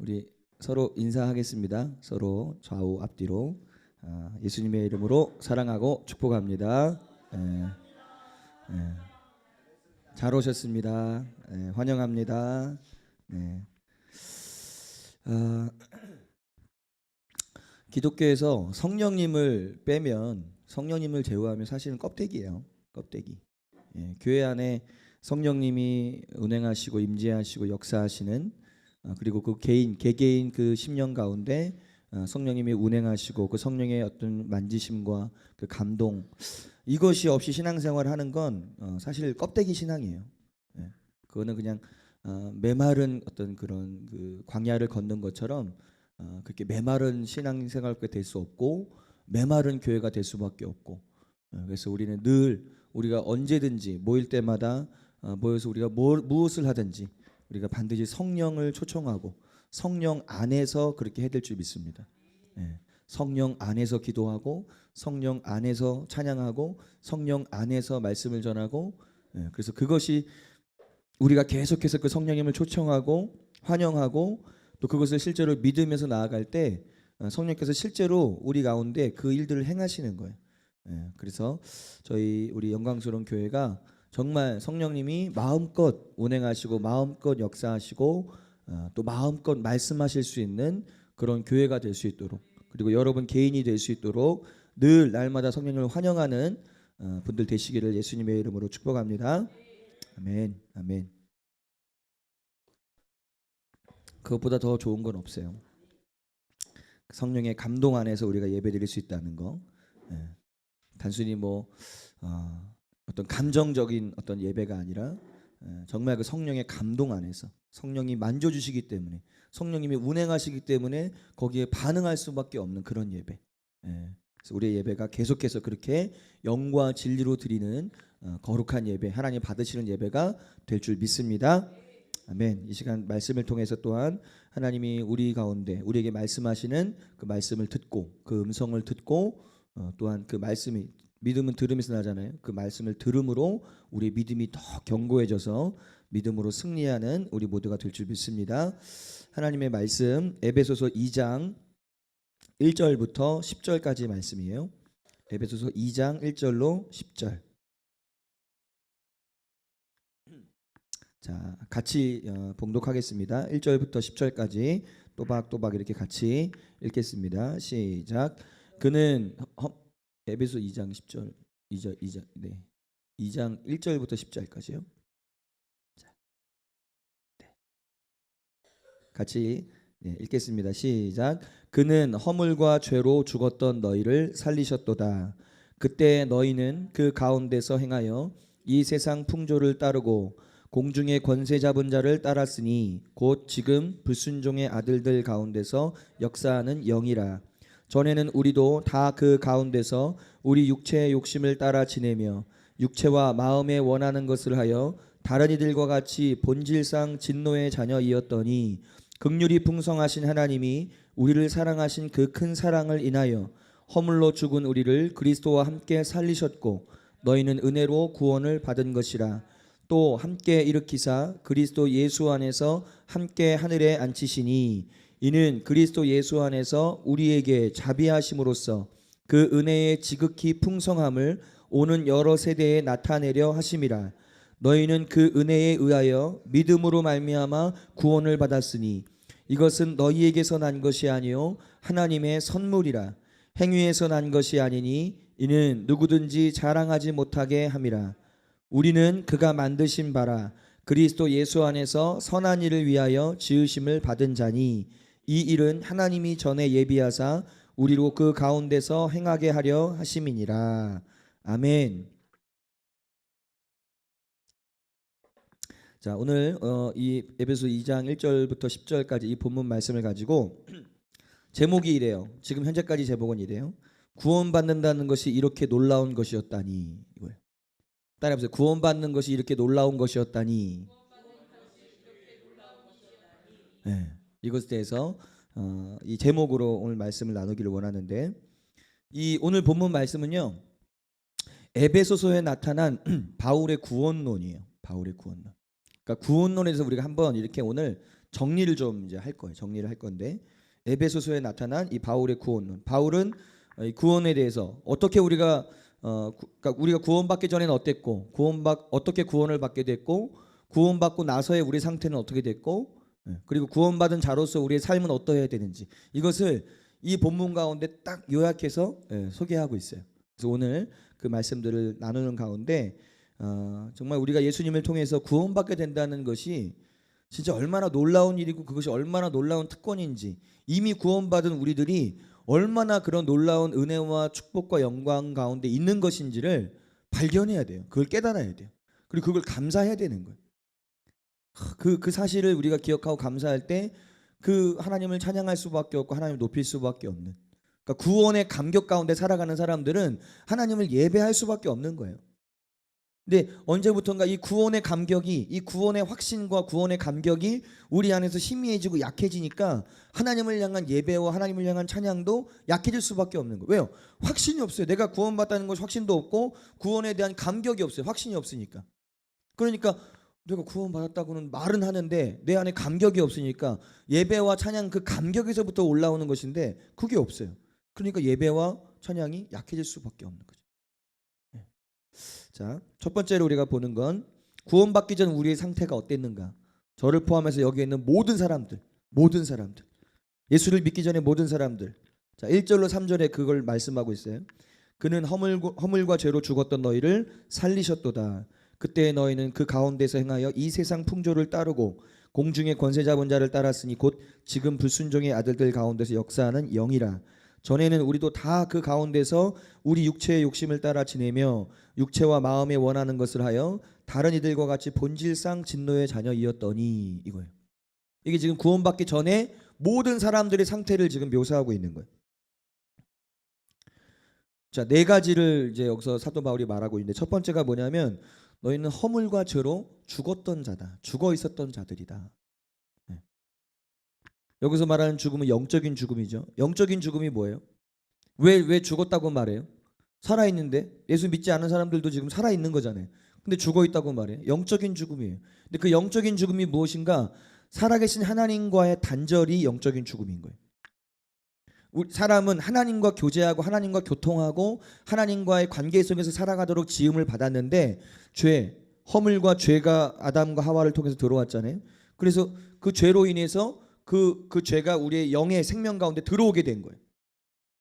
우리 서로 인사하겠습니다. 서로 좌우 앞뒤로 예수님의 이름으로 사랑하고 축복합니다. 잘 오셨습니다. 환영합니다. 기독교에서 성령님을 빼면 성령님을 제외하면 사실은 껍데기예요. 껍데기. 교회 안에 성령님이 운행하시고 임재하시고 역사하시는 그리고 그 개개인 그 심령 가운데 성령님이 운행하시고 그 성령의 어떤 만지심과 그 감동 이것이 없이 신앙생활을 하는 건 사실 껍데기 신앙이에요. 그거는 그냥 메마른 어떤 그런 그 광야를 걷는 것처럼 그렇게 메마른 신앙생활가 될 수 없고 메마른 교회가 될 수밖에 없고 그래서 우리는 늘 우리가 언제든지 모일 때마다 모여서 우리가 무엇을 하든지 우리가 반드시 성령을 초청하고 성령 안에서 그렇게 해야 될 줄 믿습니다. 성령 안에서 기도하고 성령 안에서 찬양하고 성령 안에서 말씀을 전하고 그래서 그것이 우리가 계속해서 그 성령님을 초청하고 환영하고 또 그것을 실제로 믿으면서 나아갈 때 성령께서 실제로 우리 가운데 그 일들을 행하시는 거예요. 그래서 우리 영광스러운 교회가 정말 성령님이 마음껏 운행하시고 마음껏 역사하시고 또 마음껏 말씀하실 수 있는 그런 교회가 될 수 있도록 그리고 여러분 개인이 될 수 있도록 늘 날마다 성령님을 환영하는 분들 되시기를 예수님의 이름으로 축복합니다. 아멘. 아멘. 그것보다 더 좋은 건 없어요. 성령의 감동 안에서 우리가 예배드릴 수 있다는 거. 단순히 어떤 감정적인 어떤 예배가 아니라 정말 그 성령의 감동 안에서 성령이 만져주시기 때문에 성령님이 운행하시기 때문에 거기에 반응할 수밖에 없는 그런 예배. 그래서 우리의 예배가 계속해서 그렇게 영과 진리로 드리는 거룩한 예배, 하나님 받으시는 예배가 될 줄 믿습니다. 아멘. 이 시간 말씀을 통해서 또한 하나님이 우리 가운데 우리에게 말씀하시는 그 말씀을 듣고 그 음성을 듣고 또한 그 말씀이 믿음은 들음에서 나잖아요. 그 말씀을 들음으로 우리의 믿음이 더 견고해져서 믿음으로 승리하는 우리 모두가 될 줄 믿습니다. 하나님의 말씀 에베소서 2장 1절부터 10절까지 말씀이에요. 에베소서 2장 1절로 10절. 자, 같이 봉독하겠습니다. 1절부터 10절까지 또박또박 이렇게 같이 읽겠습니다. 시작. 그는 에베소 2장 10절 2장 1절부터 10절까지요. 자, 같이 읽겠습니다. 시작. 그는 허물과 죄로 죽었던 너희를 살리셨도다. 그때 너희는 그 가운데서 행하여 이 세상 풍조를 따르고 공중의 권세 잡은 자를 따랐으니 곧 지금 불순종의 아들들 가운데서 역사하는 영이라. 전에는 우리도 다 그 가운데서 우리 육체의 욕심을 따라 지내며 육체와 마음에 원하는 것을 하여 다른 이들과 같이 본질상 진노의 자녀이었더니 긍휼이 풍성하신 하나님이 우리를 사랑하신 그 큰 사랑을 인하여 허물로 죽은 우리를 그리스도와 함께 살리셨고 너희는 은혜로 구원을 받은 것이라. 또 함께 일으키사 그리스도 예수 안에서 함께 하늘에 앉히시니 이는 그리스도 예수 안에서 우리에게 자비하심으로써 그 은혜의 지극히 풍성함을 오는 여러 세대에 나타내려 하심이라. 너희는 그 은혜에 의하여 믿음으로 말미암아 구원을 받았으니 이것은 너희에게서 난 것이 아니요 하나님의 선물이라. 행위에서 난 것이 아니니 이는 누구든지 자랑하지 못하게 함이라. 우리는 그가 만드신 바라 그리스도 예수 안에서 선한 일을 위하여 지으심을 받은 자니 이 일은 하나님이 전에 예비하사 우리로 그 가운데서 행하게 하려 하심이니라. 아멘. 자, 오늘 이 에베소 2장 1절부터 10절까지 이 본문 말씀을 가지고 제목이 이래요. 지금 현재까지 제목은 이래요. 구원받는다는 것이 이렇게 놀라운 것이었다니. 이거예요. 따라해보세요. 구원받는 것이 이렇게 놀라운 것이었다니. 네, 이것에 대해서 이 제목으로 오늘 말씀을 나누기를 원하는데 이 오늘 본문 말씀은요. 에베소서에 나타난 바울의 구원론이에요. 바울의 구원론. 그러니까 구원론에서 우리가 한번 이렇게 오늘 정리를 좀 이제 할 거예요. 정리를 할 건데 에베소서에 나타난 이 바울의 구원론. 바울은 이 구원에 대해서 어떻게 우리가 그러니까 우리가 구원받기 전에는 어땠고 어떻게 구원을 받게 됐고 구원받고 나서의 우리 상태는 어떻게 됐고 그리고 구원받은 자로서 우리의 삶은 어떠해야 되는지 이것을 이 본문 가운데 딱 요약해서 소개하고 있어요. 그래서 오늘 그 말씀들을 나누는 가운데 정말 우리가 예수님을 통해서 구원받게 된다는 것이 진짜 얼마나 놀라운 일이고 그것이 얼마나 놀라운 특권인지 이미 구원받은 우리들이 얼마나 그런 놀라운 은혜와 축복과 영광 가운데 있는 것인지를 발견해야 돼요. 그걸 깨달아야 돼요. 그리고 그걸 감사해야 되는 거예요. 그 사실을 우리가 기억하고 감사할 때 그 하나님을 찬양할 수밖에 없고 하나님을 높일 수밖에 없는, 그러니까 구원의 감격 가운데 살아가는 사람들은 하나님을 예배할 수밖에 없는 거예요. 근데 언제부턴가 이 구원의 감격이, 이 구원의 확신과 구원의 감격이 우리 안에서 희미해지고 약해지니까 하나님을 향한 예배와 하나님을 향한 찬양도 약해질 수밖에 없는 거예요. 왜요? 확신이 없어요. 내가 구원받다는 것이 확신도 없고 구원에 대한 감격이 없어요. 확신이 없으니까. 그러니까 내가 구원받았다고는 말은 하는데 내 안에 감격이 없으니까 예배와 찬양 그 감격에서부터 올라오는 것인데 그게 없어요. 그러니까 예배와 찬양이 약해질 수밖에 없는 거죠. 자, 첫 번째로 우리가 보는 건 구원받기 전 우리의 상태가 어땠는가. 저를 포함해서 여기 있는 모든 사람들, 예수를 믿기 전에 모든 사람들. 자, 1절로 3절에 그걸 말씀하고 있어요. 그는 허물과 죄로 죽었던 너희를 살리셨도다. 그때 너희는 그 가운데서 행하여 이 세상 풍조를 따르고 공중의 권세 잡은 자를 따랐으니 곧 지금 불순종의 아들들 가운데서 역사하는 영이라. 전에는 우리도 다 그 가운데서 우리 육체의 욕심을 따라 지내며 육체와 마음에 원하는 것을 하여 다른 이들과 같이 본질상 진노의 자녀이었더니, 이거예요. 이게 지금 구원받기 전에 모든 사람들의 상태를 지금 묘사하고 있는 거예요. 자, 네 가지를 이제 여기서 사도 바울이 말하고 있는데 첫 번째가 뭐냐면 너희는 허물과 죄로 죽었던 자다. 죽어 있었던 자들이다. 여기서 말하는 죽음은 영적인 죽음이죠. 영적인 죽음이 뭐예요? 왜 죽었다고 말해요? 살아있는데 예수 믿지 않은 사람들도 지금 살아있는 거잖아요. 근데 죽어 있다고 말해요. 영적인 죽음이에요. 근데 그 영적인 죽음이 무엇인가? 살아계신 하나님과의 단절이 영적인 죽음인 거예요. 사람은 하나님과 교제하고 하나님과 교통하고 하나님과의 관계 속에서 살아가도록 지음을 받았는데 허물과 죄가 아담과 하와를 통해서 들어왔잖아요. 그래서 그 죄로 인해서 그 죄가 우리의 영의 생명 가운데 들어오게 된 거예요.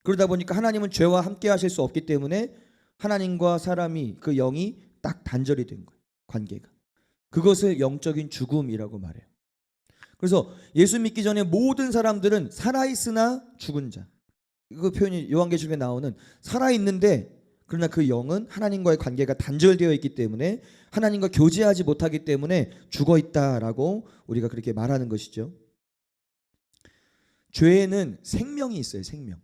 그러다 보니까 하나님은 죄와 함께 하실 수 없기 때문에 하나님과 사람이 그 영이 딱 단절이 된 거예요. 관계가. 그것을 영적인 죽음이라고 말해요. 그래서 예수 믿기 전에 모든 사람들은 살아있으나 죽은 자. 그 표현이 요한계시록에 나오는 살아있는데 그러나 그 영은 하나님과의 관계가 단절되어 있기 때문에 하나님과 교제하지 못하기 때문에 죽어있다라고 우리가 그렇게 말하는 것이죠. 죄에는 생명이 있어요. 생명.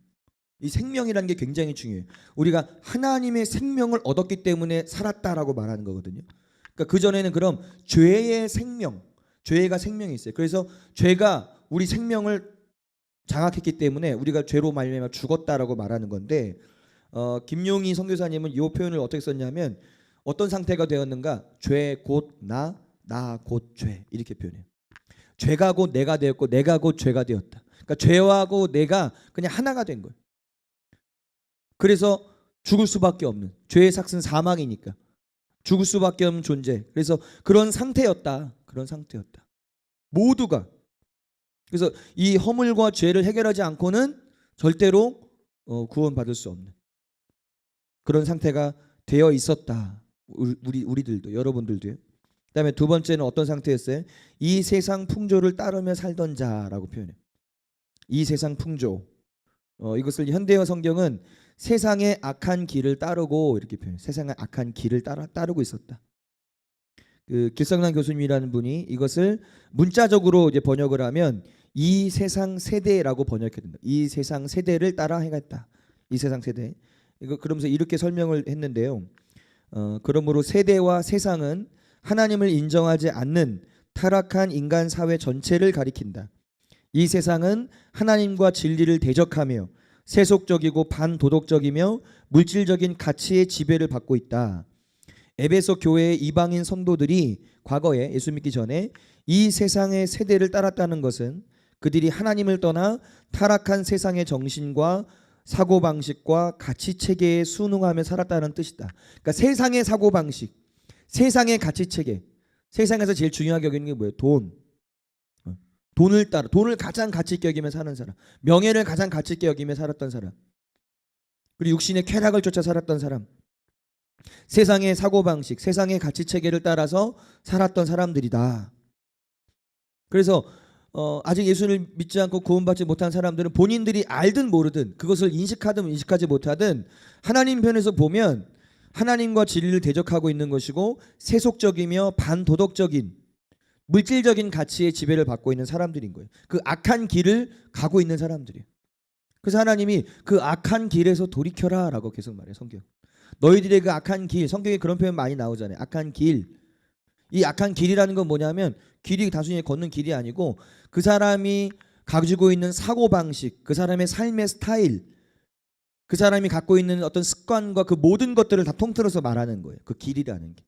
이 생명이라는 게 굉장히 중요해요. 우리가 하나님의 생명을 얻었기 때문에 살았다라고 말하는 거거든요. 그러니까 그전에는 그럼 죄의 생명, 죄가 생명이 있어요. 그래서 죄가 우리 생명을 장악했기 때문에 우리가 죄로 말미암아 죽었다라고 말하는 건데 김용희 선교사님은 이 표현을 어떻게 썼냐면 어떤 상태가 되었는가? 죄 곧 나 곧 죄 이렇게 표현해요. 죄가 곧 내가 되었고 내가 곧 죄가 되었다. 그러니까 죄하고 내가 그냥 하나가 된 거예요. 그래서 죽을 수밖에 없는 죄의 삭은 사망이니까 죽을 수밖에 없는 존재. 그래서 그런 상태였다. 모두가. 그래서 이 허물과 죄를 해결하지 않고는 절대로 구원받을 수 없는 그런 상태가 되어 있었다. 우리들도, 여러분들도요. 그다음에 두 번째는 어떤 상태였어요? 이 세상 풍조를 따르며 살던 자라고 표현해요. 이 세상 풍조. 이것을 현대어 성경은 세상의 악한 길을 따르고 이렇게 표현해요. 세상의 악한 길을 따르고 있었다. 그 길성남 교수님이라는 분이 이것을 문자적으로 이제 번역을 하면 이 세상 세대라고 번역해야 된다. 이 세상 세대를 따라 해갔다. 이 세상 세대. 이거 그러면서 이렇게 설명을 했는데요. 그러므로 세대와 세상은 하나님을 인정하지 않는 타락한 인간 사회 전체를 가리킨다. 이 세상은 하나님과 진리를 대적하며 세속적이고 반도덕적이며 물질적인 가치의 지배를 받고 있다. 에베소 교회의 이방인 성도들이 과거에 예수 믿기 전에 이 세상의 세대를 따랐다는 것은 그들이 하나님을 떠나 타락한 세상의 정신과 사고방식과 가치체계에 순응하며 살았다는 뜻이다. 그러니까 세상의 사고방식, 세상의 가치체계, 세상에서 제일 중요하게 여기는 게 뭐예요? 돈을 따라, 돈을 가장 가치 있게 여기며 사는 사람, 명예를 가장 가치 있게 여기며 살았던 사람, 그리고 육신의 쾌락을 쫓아 살았던 사람, 세상의 사고방식, 세상의 가치체계를 따라서 살았던 사람들이다. 그래서 아직 예수를 믿지 않고 구원받지 못한 사람들은 본인들이 알든 모르든 그것을 인식하든 인식하지 못하든 하나님 편에서 보면 하나님과 진리를 대적하고 있는 것이고 세속적이며 반도덕적인 물질적인 가치의 지배를 받고 있는 사람들인 거예요. 그 악한 길을 가고 있는 사람들이에요. 그래서 하나님이 그 악한 길에서 돌이켜라 라고 계속 말해요. 성경. 너희들의 그 악한 길, 성경에 그런 표현 많이 나오잖아요. 악한 길. 이 악한 길이라는 건 뭐냐면 길이 단순히 걷는 길이 아니고 그 사람이 가지고 있는 사고방식, 그 사람의 삶의 스타일, 그 사람이 갖고 있는 어떤 습관과 그 모든 것들을 다 통틀어서 말하는 거예요. 그 길이라는 게.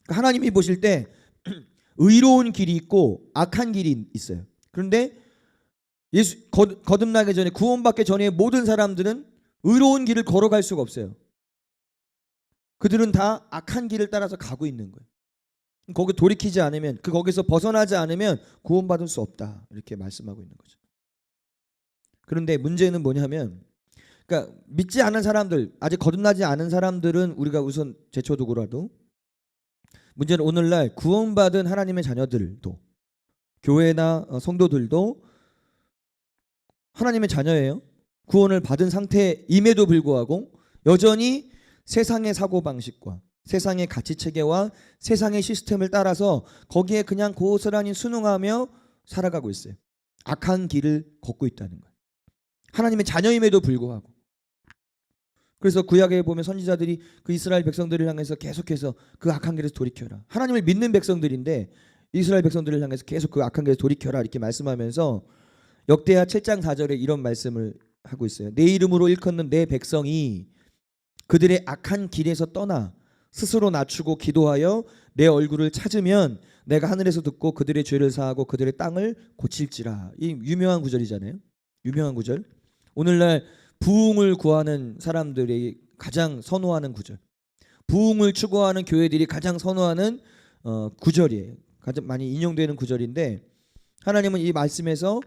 그러니까 하나님이 보실 때 의로운 길이 있고 악한 길이 있어요. 그런데 예수 거듭나기 전에 구원받기 전에 모든 사람들은 의로운 길을 걸어갈 수가 없어요. 그들은 다 악한 길을 따라서 가고 있는 거예요. 거기 돌이키지 않으면, 거기서 벗어나지 않으면 구원받을 수 없다 이렇게 말씀하고 있는 거죠. 그런데 문제는 뭐냐면, 그러니까 믿지 않은 사람들, 아직 거듭나지 않은 사람들은 우리가 우선 제쳐두고라도, 문제는 오늘날 구원받은 하나님의 자녀들도, 교회나 성도들도 하나님의 자녀예요. 구원을 받은 상태임에도 불구하고 여전히 세상의 사고방식과 세상의 가치체계와 세상의 시스템을 따라서 거기에 그냥 고스란히 순응하며 살아가고 있어요. 악한 길을 걷고 있다는 거예요. 하나님의 자녀임에도 불구하고. 그래서 구약에 보면 선지자들이 그 이스라엘 백성들을 향해서 계속해서 그 악한 길에서 돌이켜라. 하나님을 믿는 백성들인데 이스라엘 백성들을 향해서 계속 그 악한 길에서 돌이켜라 이렇게 말씀하면서 역대하 7장 4절에 이런 말씀을 하고 있어요. 내 이름으로 일컫는 내 백성이 그들의 악한 길에서 떠나 스스로 낮추고 기도하여 내 얼굴을 찾으면 내가 하늘에서 듣고 그들의 죄를 사하고 그들의 땅을 고칠지라. 이 유명한 구절이잖아요. 유명한 구절. 오늘날 부흥을 구하는 사람들이 가장 선호하는 구절, 부흥을 추구하는 교회들이 가장 선호하는 구절이에요. 가장 많이 인용되는 구절인데 하나님은 이 말씀에서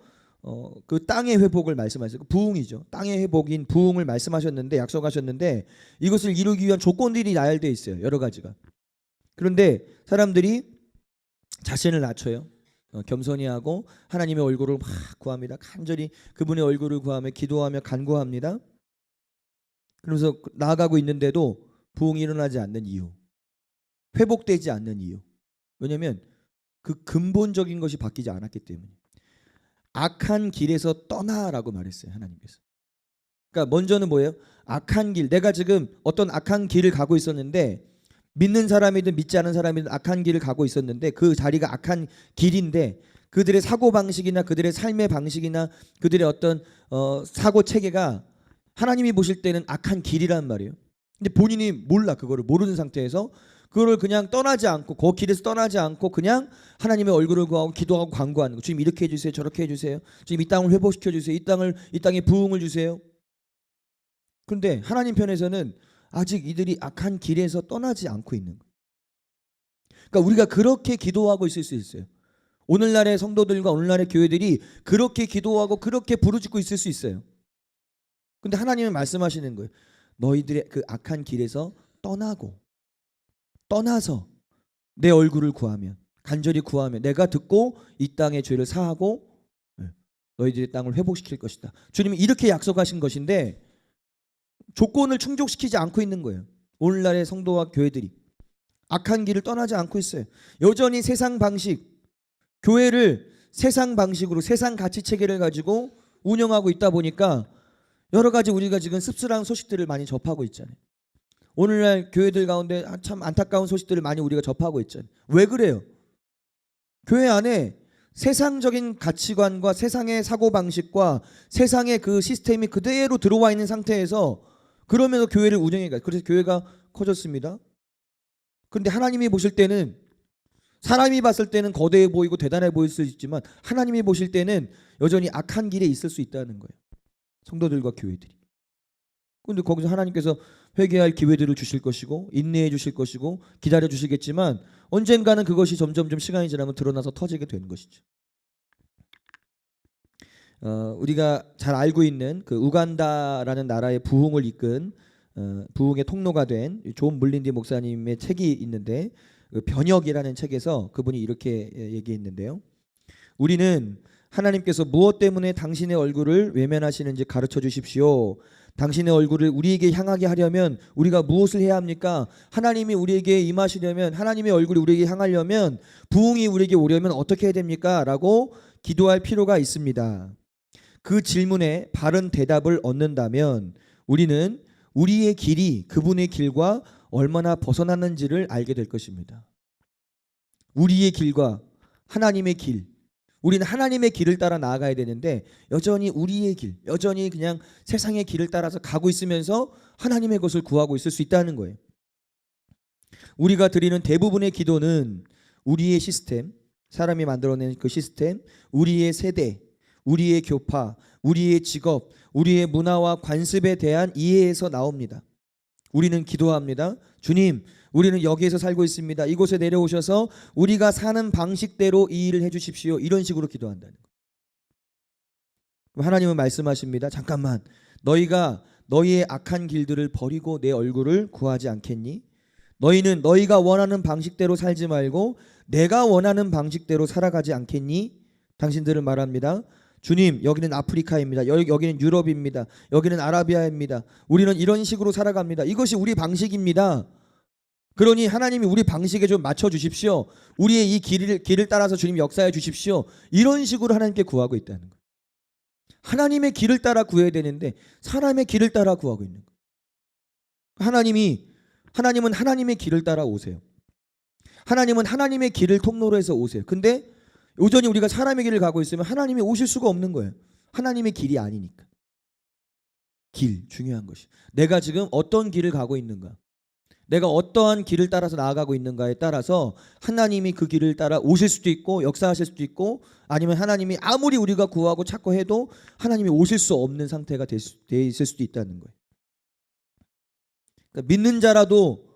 그 땅의 회복을 말씀하셨어요. 부흥이죠. 땅의 회복인 부흥을 말씀하셨는데, 약속하셨는데 이것을 이루기 위한 조건들이 나열되어 있어요. 여러 가지가. 그런데 사람들이 자신을 낮춰요. 겸손히 하고 하나님의 얼굴을 막 구합니다. 간절히 그분의 얼굴을 구하며 기도하며 간구합니다. 그러면서 나아가고 있는데도 부흥이 일어나지 않는 이유, 회복되지 않는 이유. 왜냐하면 그 근본적인 것이 바뀌지 않았기 때문에. 악한 길에서 떠나라고 말했어요. 하나님께서. 그러니까 먼저는 뭐예요? 악한 길. 내가 지금 어떤 악한 길을 가고 있었는데, 믿는 사람이든 믿지 않은 사람이든 악한 길을 가고 있었는데 그 자리가 악한 길인데 그들의 사고방식이나 그들의 삶의 방식이나 그들의 어떤 사고 체계가 하나님이 보실 때는 악한 길이란 말이에요. 근데 본인이 몰라. 그거를 모르는 상태에서 그거를 그냥 떠나지 않고 그 길에서 떠나지 않고 그냥 하나님의 얼굴을 구하고 기도하고 간구하는 거. 주님 이렇게 해주세요. 저렇게 해주세요. 주님 이 땅을 회복시켜 주세요. 이 땅에 부흥을 주세요. 그런데 하나님 편에서는 아직 이들이 악한 길에서 떠나지 않고 있는 거예요. 그러니까 우리가 그렇게 기도하고 있을 수 있어요. 오늘날의 성도들과 오늘날의 교회들이 그렇게 기도하고 그렇게 부르짖고 있을 수 있어요. 근데 하나님은 말씀하시는 거예요. 너희들의 그 악한 길에서 떠나서 내 얼굴을 구하면, 간절히 구하면 내가 듣고 이 땅의 죄를 사하고 너희들의 땅을 회복시킬 것이다. 주님이 이렇게 약속하신 것인데 조건을 충족시키지 않고 있는 거예요. 오늘날의 성도와 교회들이 악한 길을 떠나지 않고 있어요. 여전히 세상 방식, 교회를 세상 방식으로 세상 가치 체계를 가지고 운영하고 있다 보니까 여러 가지 우리가 지금 씁쓸한 소식들을 많이 접하고 있잖아요. 오늘날 교회들 가운데 참 안타까운 소식들을 많이 우리가 접하고 있잖아요. 왜 그래요? 교회 안에 세상적인 가치관과 세상의 사고방식과 세상의 그 시스템이 그대로 들어와 있는 상태에서 그러면서 교회를 운영해 가요. 그래서 교회가 커졌습니다. 그런데 하나님이 보실 때는 사람이 봤을 때는 거대해 보이고 대단해 보일 수 있지만 하나님이 보실 때는 여전히 악한 길에 있을 수 있다는 거예요. 성도들과 교회들이. 그런데 거기서 하나님께서 회개할 기회들을 주실 것이고 인내해 주실 것이고 기다려 주시겠지만 언젠가는 그것이 점점 좀 시간이 지나면 드러나서 터지게 되는 것이죠. 우리가 잘 알고 있는 그 우간다라는 나라의 부흥을 이끈 부흥의 통로가 된 존 물린디 목사님의 책이 있는데 그 변혁이라는 책에서 그분이 이렇게 얘기했는데요. 우리는 하나님께서 무엇 때문에 당신의 얼굴을 외면하시는지 가르쳐 주십시오. 당신의 얼굴을 우리에게 향하게 하려면 우리가 무엇을 해야 합니까? 하나님이 우리에게 임하시려면, 하나님의 얼굴이 우리에게 향하려면, 부흥이 우리에게 오려면 어떻게 해야 됩니까? 라고 기도할 필요가 있습니다. 그 질문에 바른 대답을 얻는다면 우리는 우리의 길이 그분의 길과 얼마나 벗어났는지를 알게 될 것입니다. 우리의 길과 하나님의 길, 우리는 하나님의 길을 따라 나아가야 되는데 여전히 우리의 길, 여전히 그냥 세상의 길을 따라서 가고 있으면서 하나님의 것을 구하고 있을 수 있다는 거예요. 우리가 드리는 대부분의 기도는 우리의 시스템, 사람이 만들어낸 그 시스템, 우리의 세대, 우리의 교파, 우리의 직업, 우리의 문화와 관습에 대한 이해에서 나옵니다. 우리는 기도합니다. 주님, 우리는 여기에서 살고 있습니다. 이곳에 내려오셔서 우리가 사는 방식대로 이 일을 해주십시오. 이런 식으로 기도한다는 거예요. 하나님은 말씀하십니다. 잠깐만, 너희가 너희의 악한 길들을 버리고 내 얼굴을 구하지 않겠니? 너희는 너희가 원하는 방식대로 살지 말고 내가 원하는 방식대로 살아가지 않겠니? 당신들은 말합니다. 주님, 여기는 아프리카입니다. 여기는 유럽입니다. 여기는 아라비아입니다. 우리는 이런 식으로 살아갑니다. 이것이 우리 방식입니다. 그러니 하나님이 우리 방식에 좀 맞춰 주십시오. 우리의 이 길을 따라서 주님 역사해 주십시오. 이런 식으로 하나님께 구하고 있다는 거예요. 하나님의 길을 따라 구해야 되는데 사람의 길을 따라 구하고 있는 거예요. 하나님은 하나님의 길을 따라 오세요. 하나님은 하나님의 길을 통로로 해서 오세요. 근데 여전히 우리가 사람의 길을 가고 있으면 하나님이 오실 수가 없는 거예요. 하나님의 길이 아니니까. 길, 중요한 것이. 내가 지금 어떤 길을 가고 있는가, 내가 어떠한 길을 따라서 나아가고 있는가에 따라서 하나님이 그 길을 따라 오실 수도 있고 역사하실 수도 있고, 아니면 하나님이 아무리 우리가 구하고 찾고 해도 하나님이 오실 수 없는 상태가 돼 있을 수도 있다는 거예요. 그러니까 믿는 자라도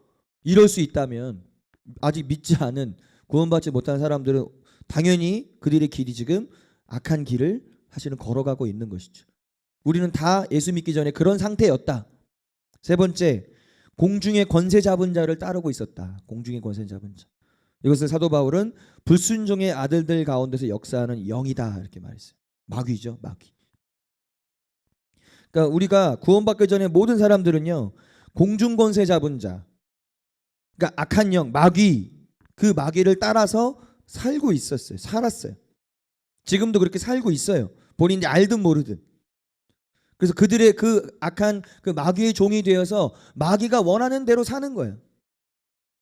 이럴 수 있다면 아직 믿지 않은, 구원받지 못한 사람들은 당연히 그들의 길이 지금 악한 길을 사실은 걸어가고 있는 것이죠. 우리는 다 예수 믿기 전에 그런 상태였다. 세 번째, 공중의 권세 잡은 자를 따르고 있었다. 공중의 권세 잡은 자. 이것을 사도 바울은 불순종의 아들들 가운데서 역사하는 영이다 이렇게 말했어요. 마귀죠, 마귀. 그러니까 우리가 구원받기 전에 모든 사람들은요, 공중 권세 잡은 자, 그러니까 악한 영, 마귀, 그 마귀를 따라서 살고 있었어요. 살았어요. 지금도 그렇게 살고 있어요. 본인이 알든 모르든. 그래서 그들의 그 악한 그 마귀의 종이 되어서 마귀가 원하는 대로 사는 거예요.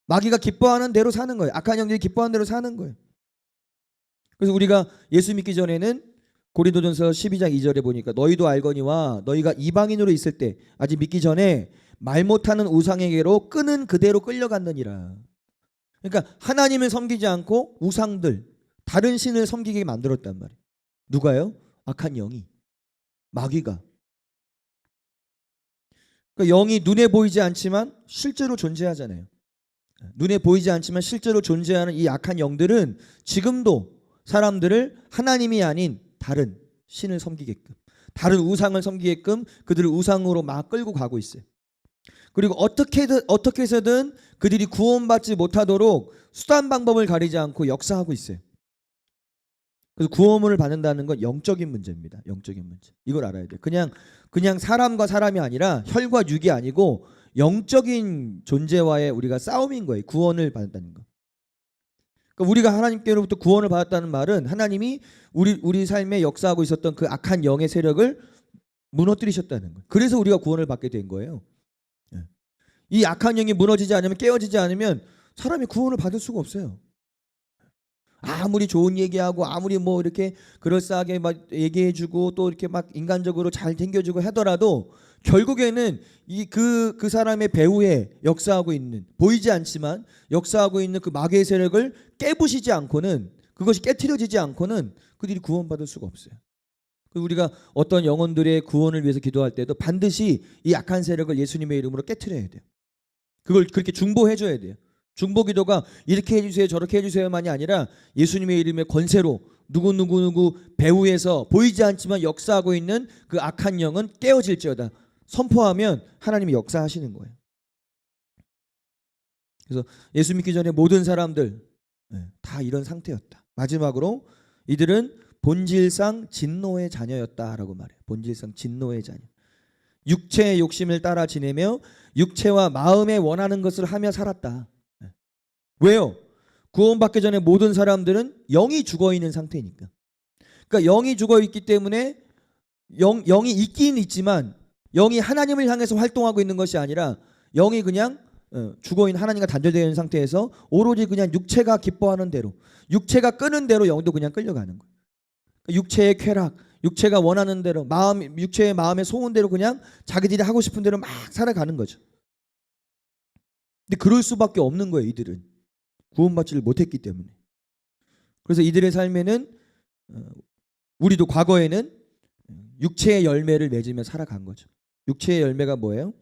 마귀가 기뻐하는 대로 사는 거예요. 악한 영들이 기뻐하는 대로 사는 거예요. 그래서 우리가 예수 믿기 전에는 고린도전서 12장 2절에 보니까 너희도 알거니와 너희가 이방인으로 있을 때 아직 믿기 전에 말 못하는 우상에게로 끄는 그대로 끌려갔느니라. 그러니까 하나님을 섬기지 않고 우상들, 다른 신을 섬기게 만들었단 말이에요. 누가요? 악한 영이, 마귀가. 그러니까 영이 눈에 보이지 않지만 실제로 존재하잖아요. 눈에 보이지 않지만 실제로 존재하는 이 악한 영들은 지금도 사람들을 하나님이 아닌 다른 신을 섬기게끔, 다른 우상을 섬기게끔 그들을 우상으로 막 끌고 가고 있어요. 그리고 어떻게 해서든 그들이 구원받지 못하도록 수단 방법을 가리지 않고 역사하고 있어요. 그래서 구원을 받는다는 건 영적인 문제입니다. 영적인 문제. 이걸 알아야 돼요. 그냥 사람과 사람이 아니라 혈과 육이 아니고 영적인 존재와의 우리가 싸움인 거예요. 구원을 받는다는 거. 그러니까 우리가 하나님께로부터 구원을 받았다는 말은 하나님이 우리 삶에 역사하고 있었던 그 악한 영의 세력을 무너뜨리셨다는 거예요. 그래서 우리가 구원을 받게 된 거예요. 이 악한 영이 무너지지 않으면, 깨어지지 않으면 사람이 구원을 받을 수가 없어요. 아무리 좋은 얘기하고 아무리 뭐 이렇게 그럴싸하게 막 얘기해주고 또 이렇게 막 인간적으로 잘 챙겨주고 하더라도 결국에는 그 사람의 배후에 역사하고 있는, 보이지 않지만 역사하고 있는 그 마귀의 세력을 깨부시지 않고는, 그것이 깨트려지지 않고는 그들이 구원받을 수가 없어요. 우리가 어떤 영혼들의 구원을 위해서 기도할 때도 반드시 이 악한 세력을 예수님의 이름으로 깨트려야 돼요. 그걸 그렇게 중보해 줘야 돼요. 중보 기도가 이렇게 해주세요 저렇게 해주세요만이 아니라 예수님의 이름의 권세로 누구 배후에서 보이지 않지만 역사하고 있는 그 악한 영은 깨어질지어다 선포하면 하나님이 역사하시는 거예요. 그래서 예수 믿기 전에 모든 사람들 다 이런 상태였다. 마지막으로 이들은 본질상 진노의 자녀였다라고 말해요. 본질상 진노의 자녀. 육체의 욕심을 따라 지내며 육체와 마음에 원하는 것을 하며 살았다. 왜요? 구원받기 전에 모든 사람들은 영이 죽어있는 상태니까. 그러니까 영이 죽어있기 때문에 영이 있긴 있지만 영이 하나님을 향해서 활동하고 있는 것이 아니라 영이 그냥 죽어있는, 하나님과 단절되어 있는 상태에서 오로지 그냥 육체가 기뻐하는 대로, 육체가 끄는 대로 영도 그냥 끌려가는 거예요. 육체의 쾌락, 육체가 원하는 대로, 육체의 마음의 소원대로 그냥 자기들이 하고 싶은 대로 막 살아가는 거죠. 근데 그럴 수밖에 없는 거예요. 이들은 구원받지를 못했기 때문에. 그래서 이들의 삶에는 우리도 과거에는 육체의 열매를 맺으며 살아간 거죠. 육체의 열매가 뭐예요?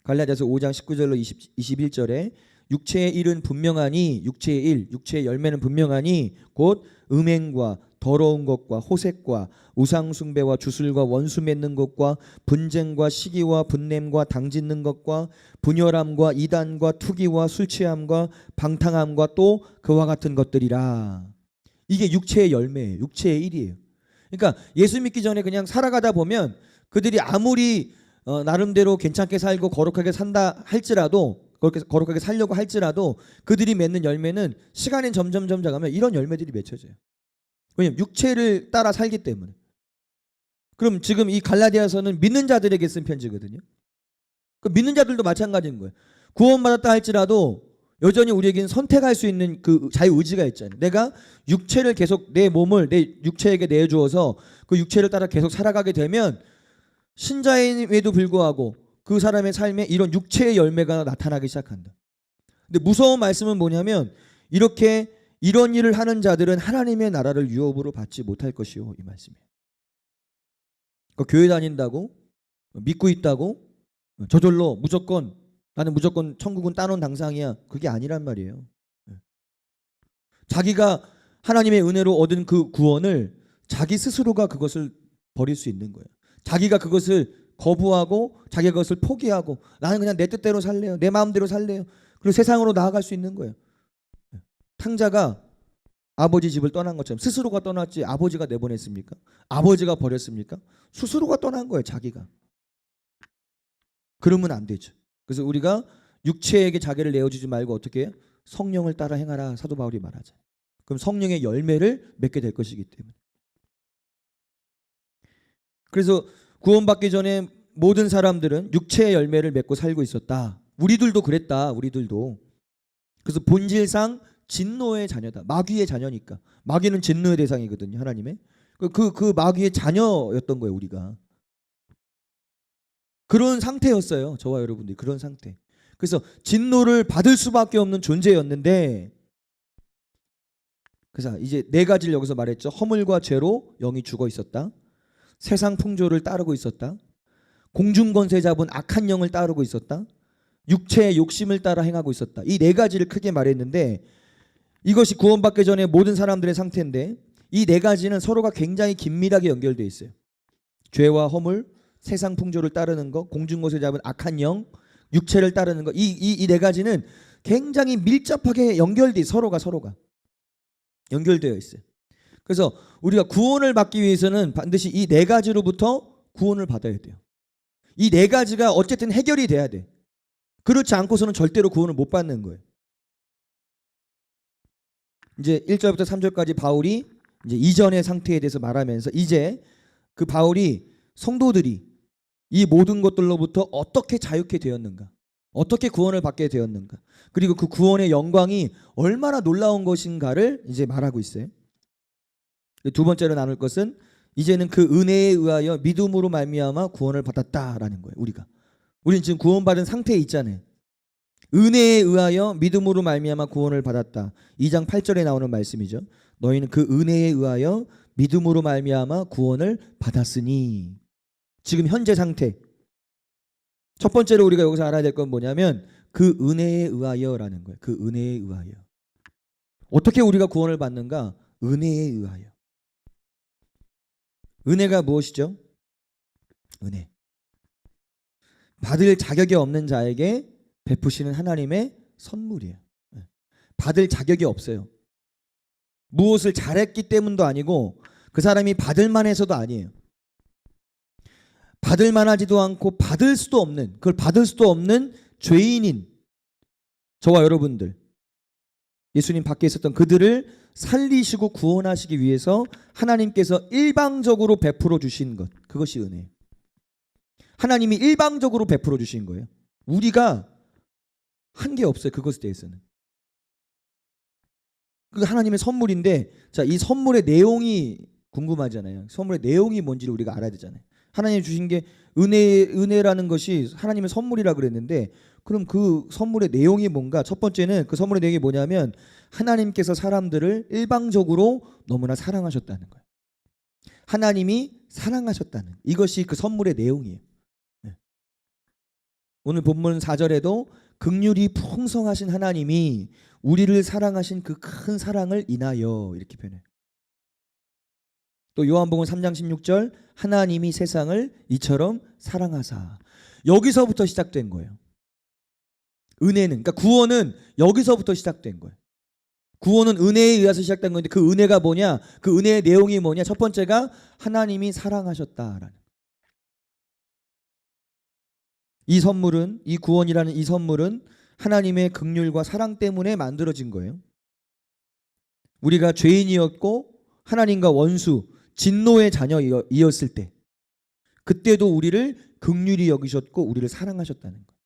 갈라디아서 5장 19절로 21절에 육체의 일은 분명하니, 육체의 일, 육체의 열매는 분명하니 곧 음행과 더러운 것과 호색과 우상숭배와 주술과 원수 맺는 것과 분쟁과 시기와 분냄과 당짓는 것과 분열함과 이단과 투기와 술취함과 방탕함과 또 그와 같은 것들이라. 이게 육체의 열매예요. 육체의 일이에요. 그러니까 예수 믿기 전에 그냥 살아가다 보면 그들이 아무리 나름대로 괜찮게 살고 거룩하게 산다 할지라도, 그렇게 거룩하게 살려고 할지라도 그들이 맺는 열매는 시간이 점점 가면 이런 열매들이 맺혀져요. 왜냐하면 육체를 따라 살기 때문에. 그럼 지금 이 갈라디아서는 믿는 자들에게 쓴 편지거든요. 그 믿는 자들도 마찬가지인 거예요. 구원받았다 할지라도 여전히 우리에게는 선택할 수 있는 그 자유의지가 있잖아요. 내가 육체를 계속, 내 몸을 내 육체에게 내주어서 그 육체를 따라 계속 살아가게 되면 신자임에도 불구하고 그 사람의 삶에 이런 육체의 열매가 나타나기 시작한다. 근데 무서운 말씀은 뭐냐면 이런 일을 하는 자들은 하나님의 나라를 유업으로 받지 못할 것이요, 이 말씀이에요. 그러니까 교회 다닌다고, 믿고 있다고 저절로 나는 무조건 천국은 따놓은 당상이야, 그게 아니란 말이에요. 자기가 하나님의 은혜로 얻은 그 구원을 자기 스스로가 그것을 버릴 수 있는 거예요. 자기가 그것을 거부하고 자기가 그것을 포기하고 나는 그냥 내 뜻대로 살래요, 내 마음대로 살래요, 그리고 세상으로 나아갈 수 있는 거예요. 탕자가 아버지 집을 떠난 것처럼 스스로가 떠났지 아버지가 내보냈습니까? 아버지가 버렸습니까? 스스로가 떠난 거예요. 자기가. 그러면 안 되죠. 그래서 우리가 육체에게 자기를 내어주지 말고 어떻게 해요? 성령을 따라 행하라, 사도 바울이 말하잖아요. 그럼 성령의 열매를 맺게 될 것이기 때문에. 그래서 구원받기 전에 모든 사람들은 육체의 열매를 맺고 살고 있었다. 우리들도 그랬다. 우리들도. 그래서 본질상 진노의 자녀다. 마귀의 자녀니까. 마귀는 진노의 대상이거든요. 하나님의. 그 마귀의 자녀였던 거예요. 우리가. 그런 상태였어요. 저와 여러분들이 그런 상태. 그래서 진노를 받을 수밖에 없는 존재였는데, 그래서 이제 네 가지를 여기서 말했죠. 허물과 죄로 영이 죽어 있었다. 세상 풍조를 따르고 있었다. 공중권세 잡은 악한 영을 따르고 있었다. 육체의 욕심을 따라 행하고 있었다. 이 네 가지를 크게 말했는데, 이것이 구원받기 전에 모든 사람들의 상태인데, 이 네 가지는 서로가 굉장히 긴밀하게 연결되어 있어요. 죄와 허물, 세상 풍조를 따르는 것, 공중권세 잡은 악한 영, 육체를 따르는 것, 이 네 가지는 굉장히 밀접하게 서로가 연결되어 있어요. 그래서 우리가 구원을 받기 위해서는 반드시 이 네 가지로부터 구원을 받아야 돼요. 이 네 가지가 어쨌든 해결이 돼야 돼. 그렇지 않고서는 절대로 구원을 못 받는 거예요. 이제 1절부터 3절까지 바울이 이제 이전의 상태에 대해서 말하면서 이제 그 바울이 성도들이 이 모든 것들로부터 어떻게 자유케 되었는가, 어떻게 구원을 받게 되었는가, 그리고 그 구원의 영광이 얼마나 놀라운 것인가를 이제 말하고 있어요. 두 번째로 나눌 것은 이제는 그 은혜에 의하여 믿음으로 말미암아 구원을 받았다라는 거예요. 우리는 지금 구원받은 상태에 있잖아요. 은혜에 의하여 믿음으로 말미암아 구원을 받았다. 2장 8절에 나오는 말씀이죠. 너희는 그 은혜에 의하여 믿음으로 말미암아 구원을 받았으니. 지금 현재 상태. 첫 번째로 우리가 여기서 알아야 될 건 뭐냐면 그 은혜에 의하여라는 거예요. 그 은혜에 의하여. 어떻게 우리가 구원을 받는가? 은혜에 의하여. 은혜가 무엇이죠? 은혜. 받을 자격이 없는 자에게 베푸시는 하나님의 선물이에요. 받을 자격이 없어요. 무엇을 잘했기 때문도 아니고 그 사람이 받을 만해서도 아니에요. 받을 만하지도 않고 받을 수도 없는, 그걸 받을 수도 없는 죄인인 저와 여러분들, 예수님 밖에 있었던 그들을 살리시고 구원하시기 위해서 하나님께서 일방적으로 베풀어 주신 것, 그것이 은혜예요. 하나님이 일방적으로 베풀어 주신 거예요. 우리가 한 게 없어요. 그것에 대해서는. 그 하나님의 선물인데, 자, 이 선물의 내용이 궁금하잖아요. 선물의 내용이 뭔지를 우리가 알아야 되잖아요. 하나님 주신 게 은혜라는 것이 하나님의 선물이라 그랬는데, 그럼 그 선물의 내용이 뭔가? 첫 번째는 그 선물의 내용이 뭐냐면 하나님께서 사람들을 일방적으로 너무나 사랑하셨다는 거예요. 하나님이 사랑하셨다는, 이것이 그 선물의 내용이에요. 오늘 본문 4절에도 긍휼이 풍성하신 하나님이 우리를 사랑하신 그 큰 사랑을 인하여, 이렇게 표현해요. 또 요한복음 3장 16절 하나님이 세상을 이처럼 사랑하사. 여기서부터 시작된 거예요. 은혜는, 그러니까 구원은 여기서부터 시작된 거예요. 구원은 은혜에 의해서 시작된 건데 그 은혜가 뭐냐? 그 은혜의 내용이 뭐냐? 첫 번째가 하나님이 사랑하셨다라는. 이 선물은, 이 구원이라는 이 선물은 하나님의 긍휼과 사랑 때문에 만들어진 거예요. 우리가 죄인이었고 하나님과 원수, 진노의 자녀이었을 때, 그때도 우리를 긍휼히 여기셨고 우리를 사랑하셨다는 거예요.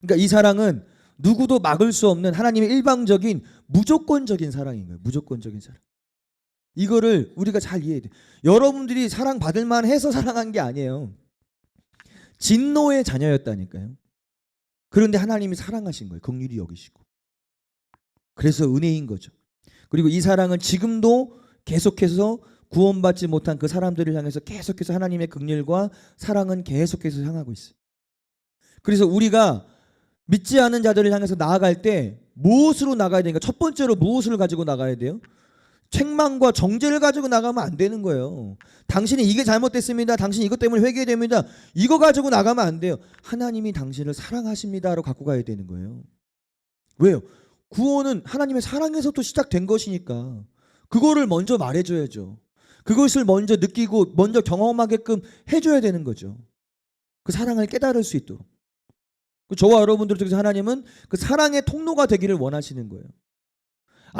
그러니까 이 사랑은 누구도 막을 수 없는 하나님의 일방적인 무조건적인 사랑인 거예요. 무조건적인 사랑. 이거를 우리가 잘 이해해야 돼요. 여러분들이 사랑받을 만해서 사랑한 게 아니에요. 진노의 자녀였다니까요. 그런데 하나님이 사랑하신 거예요. 긍휼히 여기시고. 그래서 은혜인 거죠. 그리고 이 사랑은 지금도 계속해서 구원받지 못한 그 사람들을 향해서 계속해서 하나님의 긍휼과 사랑은 계속해서 향하고 있어요. 그래서 우리가 믿지 않은 자들을 향해서 나아갈 때 무엇으로 나가야 되니까? 첫 번째로 무엇을 가지고 나가야 돼요? 책망과 정죄를 가지고 나가면 안 되는 거예요. 당신이 이게 잘못됐습니다. 당신이 이것 때문에 회개해야 됩니다. 이거 가지고 나가면 안 돼요. 하나님이 당신을 사랑하십니다로 갖고 가야 되는 거예요. 왜요? 구원은 하나님의 사랑에서부터 시작된 것이니까 그거를 먼저 말해줘야죠. 그것을 먼저 느끼고 먼저 경험하게끔 해줘야 되는 거죠. 그 사랑을 깨달을 수 있도록. 저와 여러분들 중에서 하나님은 그 사랑의 통로가 되기를 원하시는 거예요.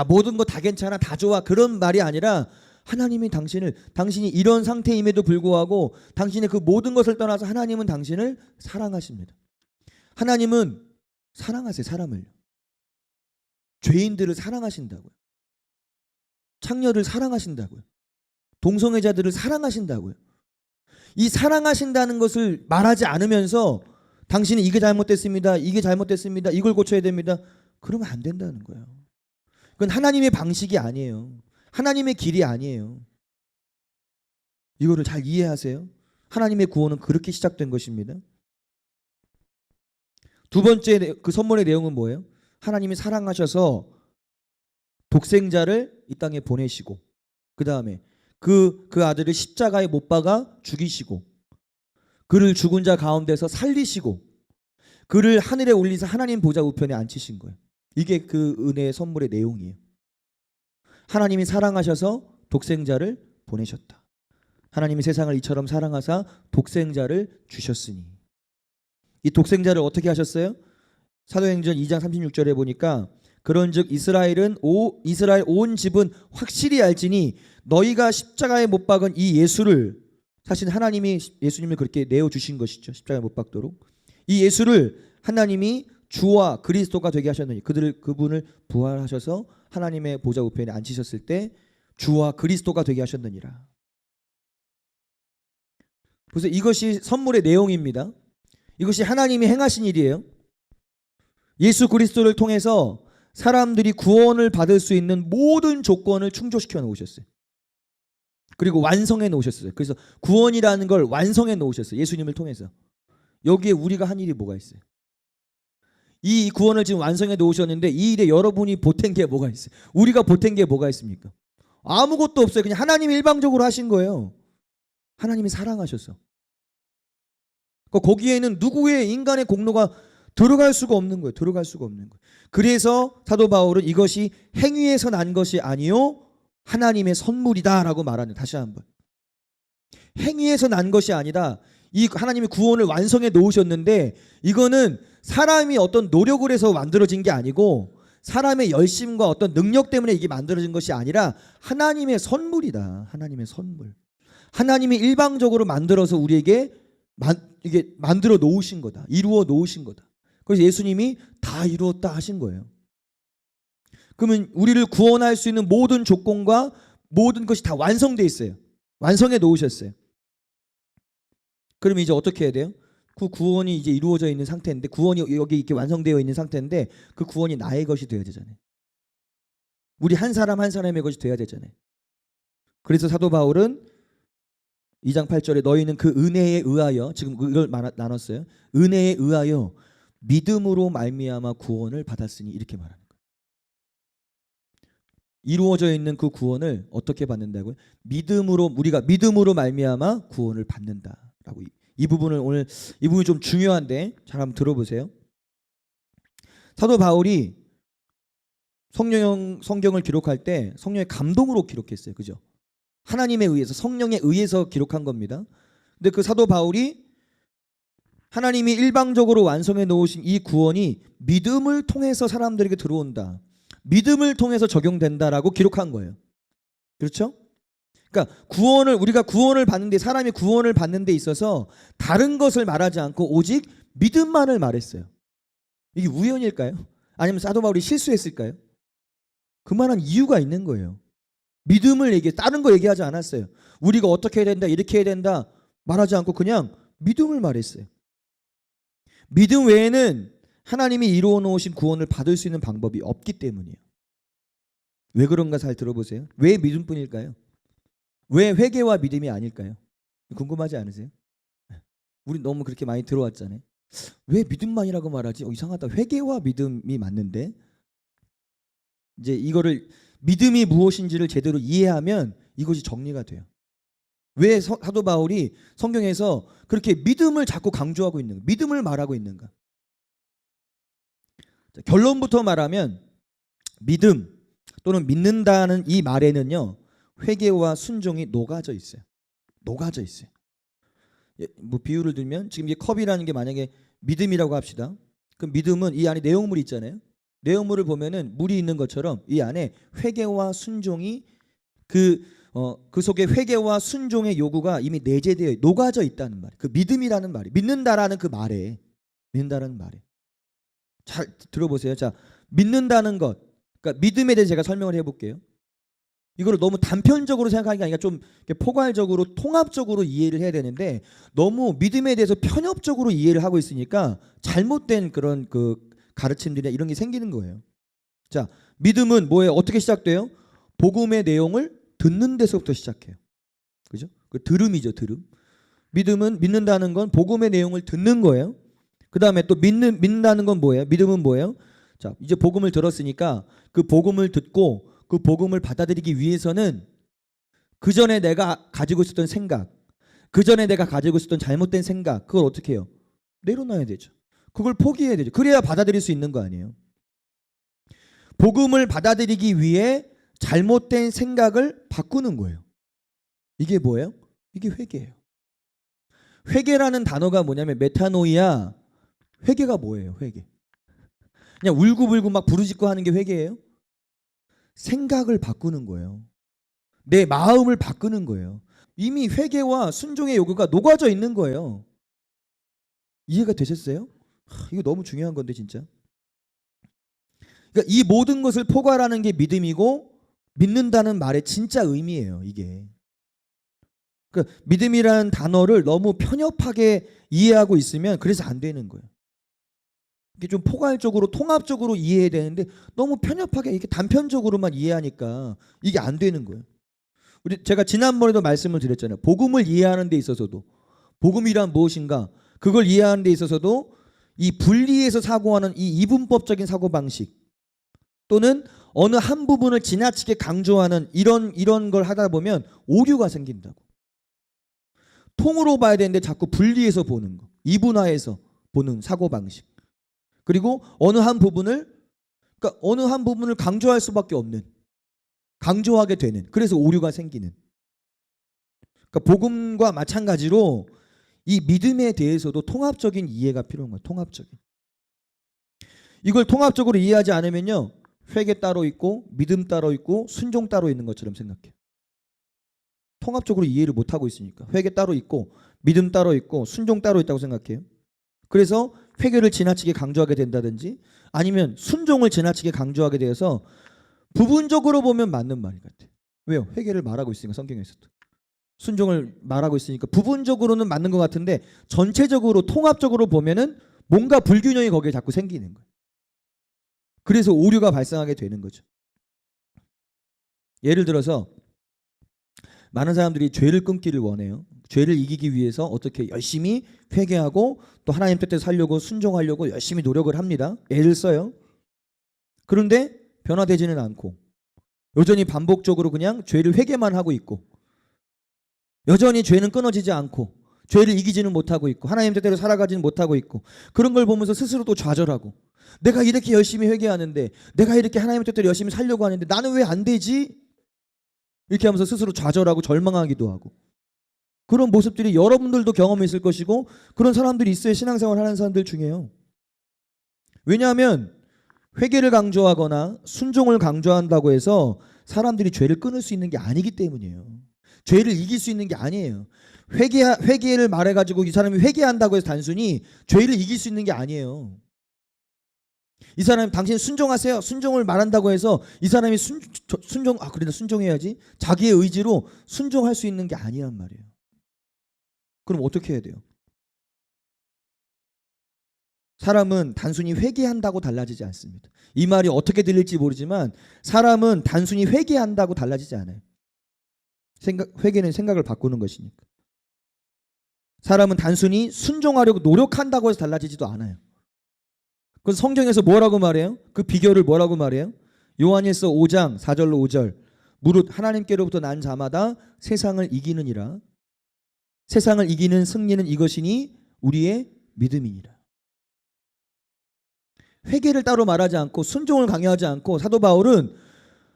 모든 거 다 괜찮아, 다 좋아, 그런 말이 아니라 하나님이 당신이 이런 상태임에도 불구하고 당신의 그 모든 것을 떠나서 하나님은 당신을 사랑하십니다. 하나님은 사랑하세요. 사람을요. 죄인들을 사랑하신다고요. 창녀를 사랑하신다고요. 동성애자들을 사랑하신다고요. 이 사랑하신다는 것을 말하지 않으면서 당신은 이게 잘못됐습니다. 이게 잘못됐습니다. 이걸 고쳐야 됩니다. 그러면 안 된다는 거예요. 그건 하나님의 방식이 아니에요. 하나님의 길이 아니에요. 이거를 잘 이해하세요. 하나님의 구원은 그렇게 시작된 것입니다. 두 번째 그 선물의 내용은 뭐예요? 하나님이 사랑하셔서 독생자를 이 땅에 보내시고, 그 다음에 그 아들을 십자가에 못 박아 죽이시고, 그를 죽은 자 가운데서 살리시고, 그를 하늘에 올리사 하나님 보좌 우편에 앉히신 거예요. 이게 그 은혜의 선물의 내용이에요. 하나님이 사랑하셔서 독생자를 보내셨다. 하나님이 세상을 이처럼 사랑하사 독생자를 주셨으니. 이 독생자를 어떻게 하셨어요? 사도행전 2장 36절에 보니까 그런즉 이스라엘 온 집은 확실히 알지니 너희가 십자가에 못 박은 이 예수를, 사실 하나님이 예수님을 그렇게 내어주신 것이죠. 십자가에 못 박도록. 이 예수를 하나님이 주와 그리스도가 되게 하셨느니, 그분을 부활하셔서 하나님의 보좌 우편에 앉히셨을 때 주와 그리스도가 되게 하셨느니라. 그래서 이것이 선물의 내용입니다. 이것이 하나님이 행하신 일이에요. 예수 그리스도를 통해서 사람들이 구원을 받을 수 있는 모든 조건을 충족시켜 놓으셨어요. 그리고 완성해 놓으셨어요. 그래서 구원이라는 걸 완성해 놓으셨어요. 예수님을 통해서. 여기에 우리가 한 일이 뭐가 있어요? 이 구원을 지금 완성해 놓으셨는데 이 일에 여러분이 보탠 게 뭐가 있어요? 우리가 보탠 게 뭐가 있습니까? 아무것도 없어요. 그냥 하나님이 일방적으로 하신 거예요. 하나님이 사랑하셔서. 거기에는 누구의 인간의 공로가 들어갈 수가 없는 거예요. 들어갈 수가 없는 거예요. 그래서 사도 바울은 이것이 행위에서 난 것이 아니요 하나님의 선물이다라고 말하는, 다시 한번, 행위에서 난 것이 아니다. 이 하나님이 구원을 완성해 놓으셨는데 이거는 사람이 어떤 노력을 해서 만들어진 게 아니고 사람의 열심과 어떤 능력 때문에 이게 만들어진 것이 아니라 하나님의 선물이다. 하나님의 선물. 하나님이 일방적으로 만들어서 우리에게 이게 만들어 놓으신 거다. 이루어 놓으신 거다. 그래서 예수님이 다 이루었다 하신 거예요. 그러면 우리를 구원할 수 있는 모든 조건과 모든 것이 다 완성되어 있어요. 완성해 놓으셨어요. 그러면 이제 어떻게 해야 돼요? 그 구원이 이제 이루어져 있는 상태인데, 구원이 여기 이렇게 완성되어 있는 상태인데 그 구원이 나의 것이 되어야 되잖아요. 우리 한 사람 한 사람의 것이 되어야 되잖아요. 그래서 사도 바울은 2장 8절에 너희는 그 은혜에 의하여, 지금 이걸 나눴어요. 은혜에 의하여 믿음으로 말미암아 구원을 받았으니, 이렇게 말하는 거예요. 이루어져 있는 그 구원을 어떻게 받는다고요? 믿음으로, 우리가 믿음으로 말미암아 구원을 받는다라고. 이 부분을 오늘, 이 부분이 좀 중요한데 잘 한번 들어보세요. 사도 바울이 성경을 기록할 때 성령의 감동으로 기록했어요. 그죠? 하나님에 의해서, 성령에 의해서 기록한 겁니다. 근데 그 사도 바울이 하나님이 일방적으로 완성해 놓으신 이 구원이 믿음을 통해서 사람들에게 들어온다, 믿음을 통해서 적용된다라고 기록한 거예요. 그렇죠? 그러니까 우리가 구원을 받는데, 사람이 구원을 받는 데 있어서 다른 것을 말하지 않고 오직 믿음만을 말했어요. 이게 우연일까요? 아니면 사도 바울이 실수했을까요? 그만한 이유가 있는 거예요. 믿음을 다른 거 얘기하지 않았어요. 우리가 어떻게 해야 된다, 이렇게 해야 된다 말하지 않고 그냥 믿음을 말했어요. 믿음 외에는 하나님이 이루어 놓으신 구원을 받을 수 있는 방법이 없기 때문이에요. 왜 그런가 잘 들어보세요. 왜 믿음뿐일까요? 왜 회개와 믿음이 아닐까요? 궁금하지 않으세요? 우리 너무 그렇게 많이 들어왔잖아요. 왜 믿음만이라고 말하지? 이상하다. 회개와 믿음이 맞는데. 이제 이거를, 믿음이 무엇인지를 제대로 이해하면 이것이 정리가 돼요. 왜 사도 바울이 성경에서 그렇게 믿음을 자꾸 강조하고 있는가? 믿음을 말하고 있는가? 자, 결론부터 말하면 믿음 또는 믿는다는 이 말에는요, 회개와 순종이 녹아져 있어요. 녹아져 있어요. 뭐 비유를 들면, 지금 이게 컵이라는 게 만약에 믿음이라고 합시다. 그럼 믿음은 이 안에 내용물이 있잖아요. 내용물을 보면은 물이 있는 것처럼 이 안에 회개와 순종이 그 속에 회개와 순종의 요구가 이미 내재되어 녹아져 있다는 말이에요. 그 믿음이라는 말이, 믿는다라는 그 말에, 믿는다라는 말에. 잘 들어보세요. 자, 믿는다는 것, 그러니까 믿음에 대해서 제가 설명을 해볼게요. 이거를 너무 단편적으로 생각하는 게 아니라 좀 포괄적으로, 통합적으로 이해를 해야 되는데, 너무 믿음에 대해서 편협적으로 이해를 하고 있으니까 잘못된 그런 그 가르침들이나 이런 게 생기는 거예요. 자, 믿음은 뭐예요? 어떻게 시작돼요? 복음의 내용을 듣는 데서부터 시작해요. 그죠? 그 들음이죠, 들음. 믿음은, 믿는다는 건 복음의 내용을 듣는 거예요. 그 다음에 또 믿는다는 건 뭐예요? 믿음은 뭐예요? 자, 이제 복음을 들었으니까 그 복음을 듣고 그 복음을 받아들이기 위해서는 그 전에 내가 가지고 있었던 생각, 그 전에 내가 가지고 있었던 잘못된 생각, 그걸 어떻게 해요? 내려놔야 되죠. 그걸 포기해야 되죠. 그래야 받아들일 수 있는 거 아니에요. 복음을 받아들이기 위해 잘못된 생각을 바꾸는 거예요. 이게 뭐예요? 이게 회개예요. 회개라는 단어가 뭐냐면 메타노이아. 회개가 뭐예요? 회개. 그냥 울고불고 막 부르짖고 하는 게 회개예요? 생각을 바꾸는 거예요. 내 마음을 바꾸는 거예요. 이미 회개와 순종의 요구가 녹아져 있는 거예요. 이해가 되셨어요? 이거 너무 중요한 건데 진짜. 그러니까 이 모든 것을 포괄하는 게 믿음이고, 믿는다는 말의 진짜 의미예요. 이게 그 믿음이라는 단어를 너무 편협하게 이해하고 있으면 그래서 안 되는 거예요. 이게 좀 포괄적으로 통합적으로 이해해야 되는데 너무 편협하게 이렇게 단편적으로만 이해하니까 이게 안 되는 거예요. 제가 지난번에도 말씀을 드렸잖아요. 복음을 이해하는 데 있어서도 복음이란 무엇인가 그걸 이해하는 데 있어서도 이 분리해서 사고하는 이 이분법적인 사고방식 또는 어느 한 부분을 지나치게 강조하는 이런 걸 하다 보면 오류가 생긴다고. 통으로 봐야 되는데 자꾸 분리해서 보는 거. 이분화해서 보는 사고방식. 그리고 어느 한 부분을 강조할 수밖에 없는, 강조하게 되는, 그래서 오류가 생기는. 그러니까 복음과 마찬가지로 이 믿음에 대해서도 통합적인 이해가 필요한 거예요. 통합적인. 이걸 통합적으로 이해하지 않으면요, 회개 따로 있고 믿음 따로 있고 순종 따로 있는 것처럼 생각해요. 통합적으로 이해를 못하고 있으니까. 회개 따로 있고 믿음 따로 있고 순종 따로 있다고 생각해요. 그래서 회개를 지나치게 강조하게 된다든지 아니면 순종을 지나치게 강조하게 되어서 부분적으로 보면 맞는 말 같아요. 왜요? 회개를 말하고 있으니까 성경에서도. 순종을 말하고 있으니까 부분적으로는 맞는 것 같은데 전체적으로 통합적으로 보면은 뭔가 불균형이 거기에 자꾸 생기는 거예요. 그래서 오류가 발생하게 되는 거죠. 예를 들어서 많은 사람들이 죄를 끊기를 원해요. 죄를 이기기 위해서 어떻게 열심히 회개하고 또 하나님 뜻대로 살려고 순종하려고 열심히 노력을 합니다. 애를 써요. 그런데 변화되지는 않고 여전히 반복적으로 그냥 죄를 회개만 하고 있고 여전히 죄는 끊어지지 않고 죄를 이기지는 못하고 있고 하나님 뜻대로 살아가지는 못하고 있고 그런 걸 보면서 스스로 또 좌절하고 내가 이렇게 열심히 회개하는데 내가 이렇게 하나님 뜻대로 열심히 살려고 하는데 나는 왜 안 되지? 이렇게 하면서 스스로 좌절하고 절망하기도 하고 그런 모습들이 여러분들도 경험했을 것이고 그런 사람들이 있어요. 신앙생활 하는 사람들 중에요. 왜냐하면 회개를 강조하거나 순종을 강조한다고 해서 사람들이 죄를 끊을 수 있는 게 아니기 때문이에요. 죄를 이길 수 있는 게 아니에요. 회개를 말해가지고 이 사람이 회개한다고 해서 단순히 죄를 이길 수 있는 게 아니에요. 이 사람이 당신 순종하세요. 순종을 말한다고 해서 이 사람이 그래도 순종해야지. 자기의 의지로 순종할 수 있는 게 아니란 말이에요. 그럼 어떻게 해야 돼요? 사람은 단순히 회개한다고 달라지지 않습니다. 이 말이 어떻게 들릴지 모르지만 사람은 단순히 회개한다고 달라지지 않아요. 회개는 생각을 바꾸는 것이니까. 사람은 단순히 순종하려고 노력한다고 해서 달라지지도 않아요. 그 성경에서 뭐라고 말해요? 그 비결을 뭐라고 말해요? 요한일서 5장 4절로 5절 무릇 하나님께로부터 난 자마다 세상을 이기느니라. 세상을 이기는 승리는 이것이니 우리의 믿음이니라. 회개를 따로 말하지 않고 순종을 강요하지 않고 사도 바울은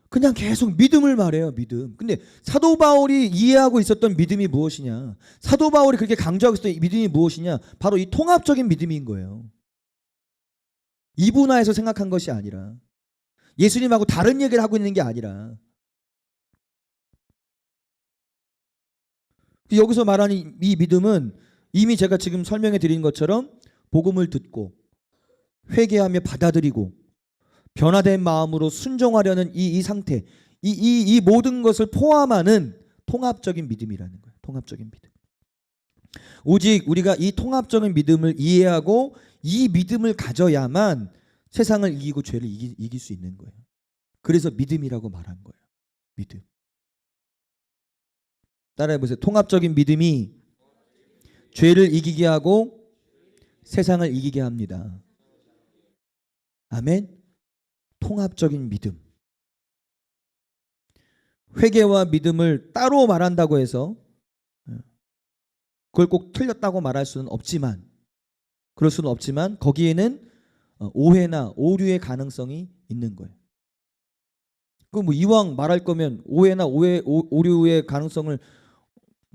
그냥 계속 믿음을 말해요. 믿음. 근데 사도 바울이 이해하고 있었던 믿음이 무엇이냐? 사도 바울이 그렇게 강조하고 있었던 믿음이 무엇이냐? 바로 이 통합적인 믿음인 거예요. 이분화해서 생각한 것이 아니라 예수님하고 다른 얘기를 하고 있는 게 아니라 여기서 말하는 이 믿음은 이미 제가 지금 설명해 드린 것처럼 복음을 듣고 회개하며 받아들이고 변화된 마음으로 순종하려는 이 상태 이 모든 것을 포함하는 통합적인 믿음이라는 거예요. 통합적인 믿음. 오직 우리가 이 통합적인 믿음을 이해하고 이 믿음을 가져야만 세상을 이기고 죄를 이길 수 있는 거예요. 그래서 믿음이라고 말한 거예요. 믿음. 따라해보세요. 통합적인 믿음이 죄를 이기게 하고 세상을 이기게 합니다. 아멘. 통합적인 믿음. 회개와 믿음을 따로 말한다고 해서 그걸 꼭 틀렸다고 말할 수는 없지만 그럴 수는 없지만 거기에는 오해나 오류의 가능성이 있는 거예요. 그 뭐 이왕 말할 거면 오해나 오류의 가능성을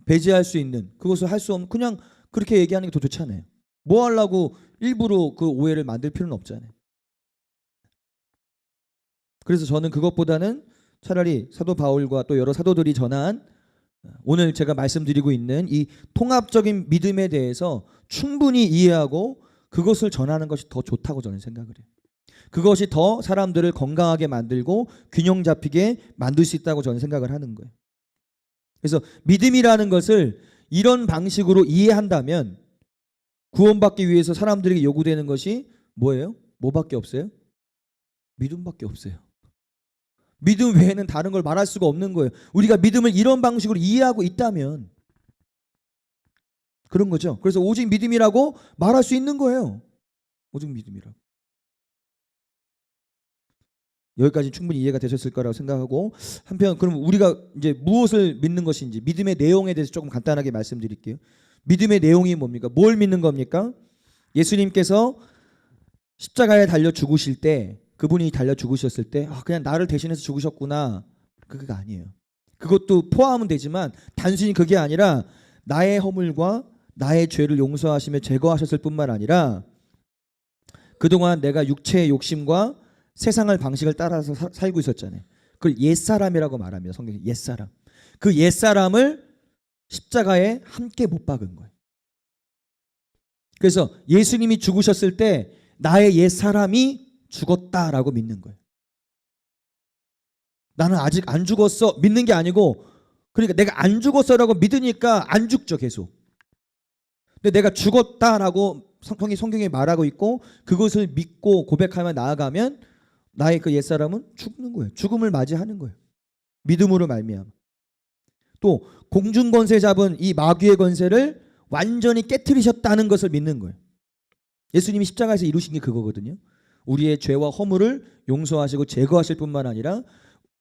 배제할 수 있는 그것을 할 수 없는 그냥 그렇게 얘기하는 게 더 좋잖아요. 뭐 하려고 일부러 그 오해를 만들 필요는 없잖아요. 그래서 저는 그것보다는 차라리 사도 바울과 또 여러 사도들이 전한 오늘 제가 말씀드리고 있는 이 통합적인 믿음에 대해서 충분히 이해하고 그것을 전하는 것이 더 좋다고 저는 생각을 해요. 그것이 더 사람들을 건강하게 만들고 균형 잡히게 만들 수 있다고 저는 생각을 하는 거예요. 그래서 믿음이라는 것을 이런 방식으로 이해한다면 구원받기 위해서 사람들에게 요구되는 것이 뭐예요? 뭐밖에 없어요? 믿음밖에 없어요. 믿음 외에는 다른 걸 말할 수가 없는 거예요. 우리가 믿음을 이런 방식으로 이해하고 있다면 그런 거죠. 그래서 오직 믿음이라고 말할 수 있는 거예요. 오직 믿음이라고. 여기까지 충분히 이해가 되셨을 거라고 생각하고, 한편 그럼 우리가 이제 무엇을 믿는 것인지 믿음의 내용에 대해서 조금 간단하게 말씀드릴게요. 믿음의 내용이 뭡니까? 뭘 믿는 겁니까? 예수님께서 십자가에 달려 죽으실 때, 그분이 달려 죽으셨을 때 그냥 나를 대신해서 죽으셨구나, 그게 아니에요. 그것도 포함은 되지만 단순히 그게 아니라 나의 허물과 나의 죄를 용서하시며 제거하셨을 뿐만 아니라 그동안 내가 육체의 욕심과 세상의 방식을 따라서 살고 있었잖아요. 그걸 옛사람이라고 말합니다. 성경에 옛사람. 그 옛사람을 십자가에 함께 못 박은 거예요. 그래서 예수님이 죽으셨을 때 나의 옛사람이 죽었다라고 믿는 거예요. 나는 아직 안 죽었어 믿는 게 아니고, 그러니까 내가 안 죽었어라고 믿으니까 안 죽죠, 계속. 근데 내가 죽었다라고 성경에 말하고 있고 그것을 믿고 고백하며 나아가면 나의 그 옛사람은 죽는 거예요. 죽음을 맞이하는 거예요. 믿음으로 말미암아. 또 공중 권세 잡은 이 마귀의 권세를 완전히 깨트리셨다는 것을 믿는 거예요. 예수님이 십자가에서 이루신 게 그거거든요. 우리의 죄와 허물을 용서하시고 제거하실 뿐만 아니라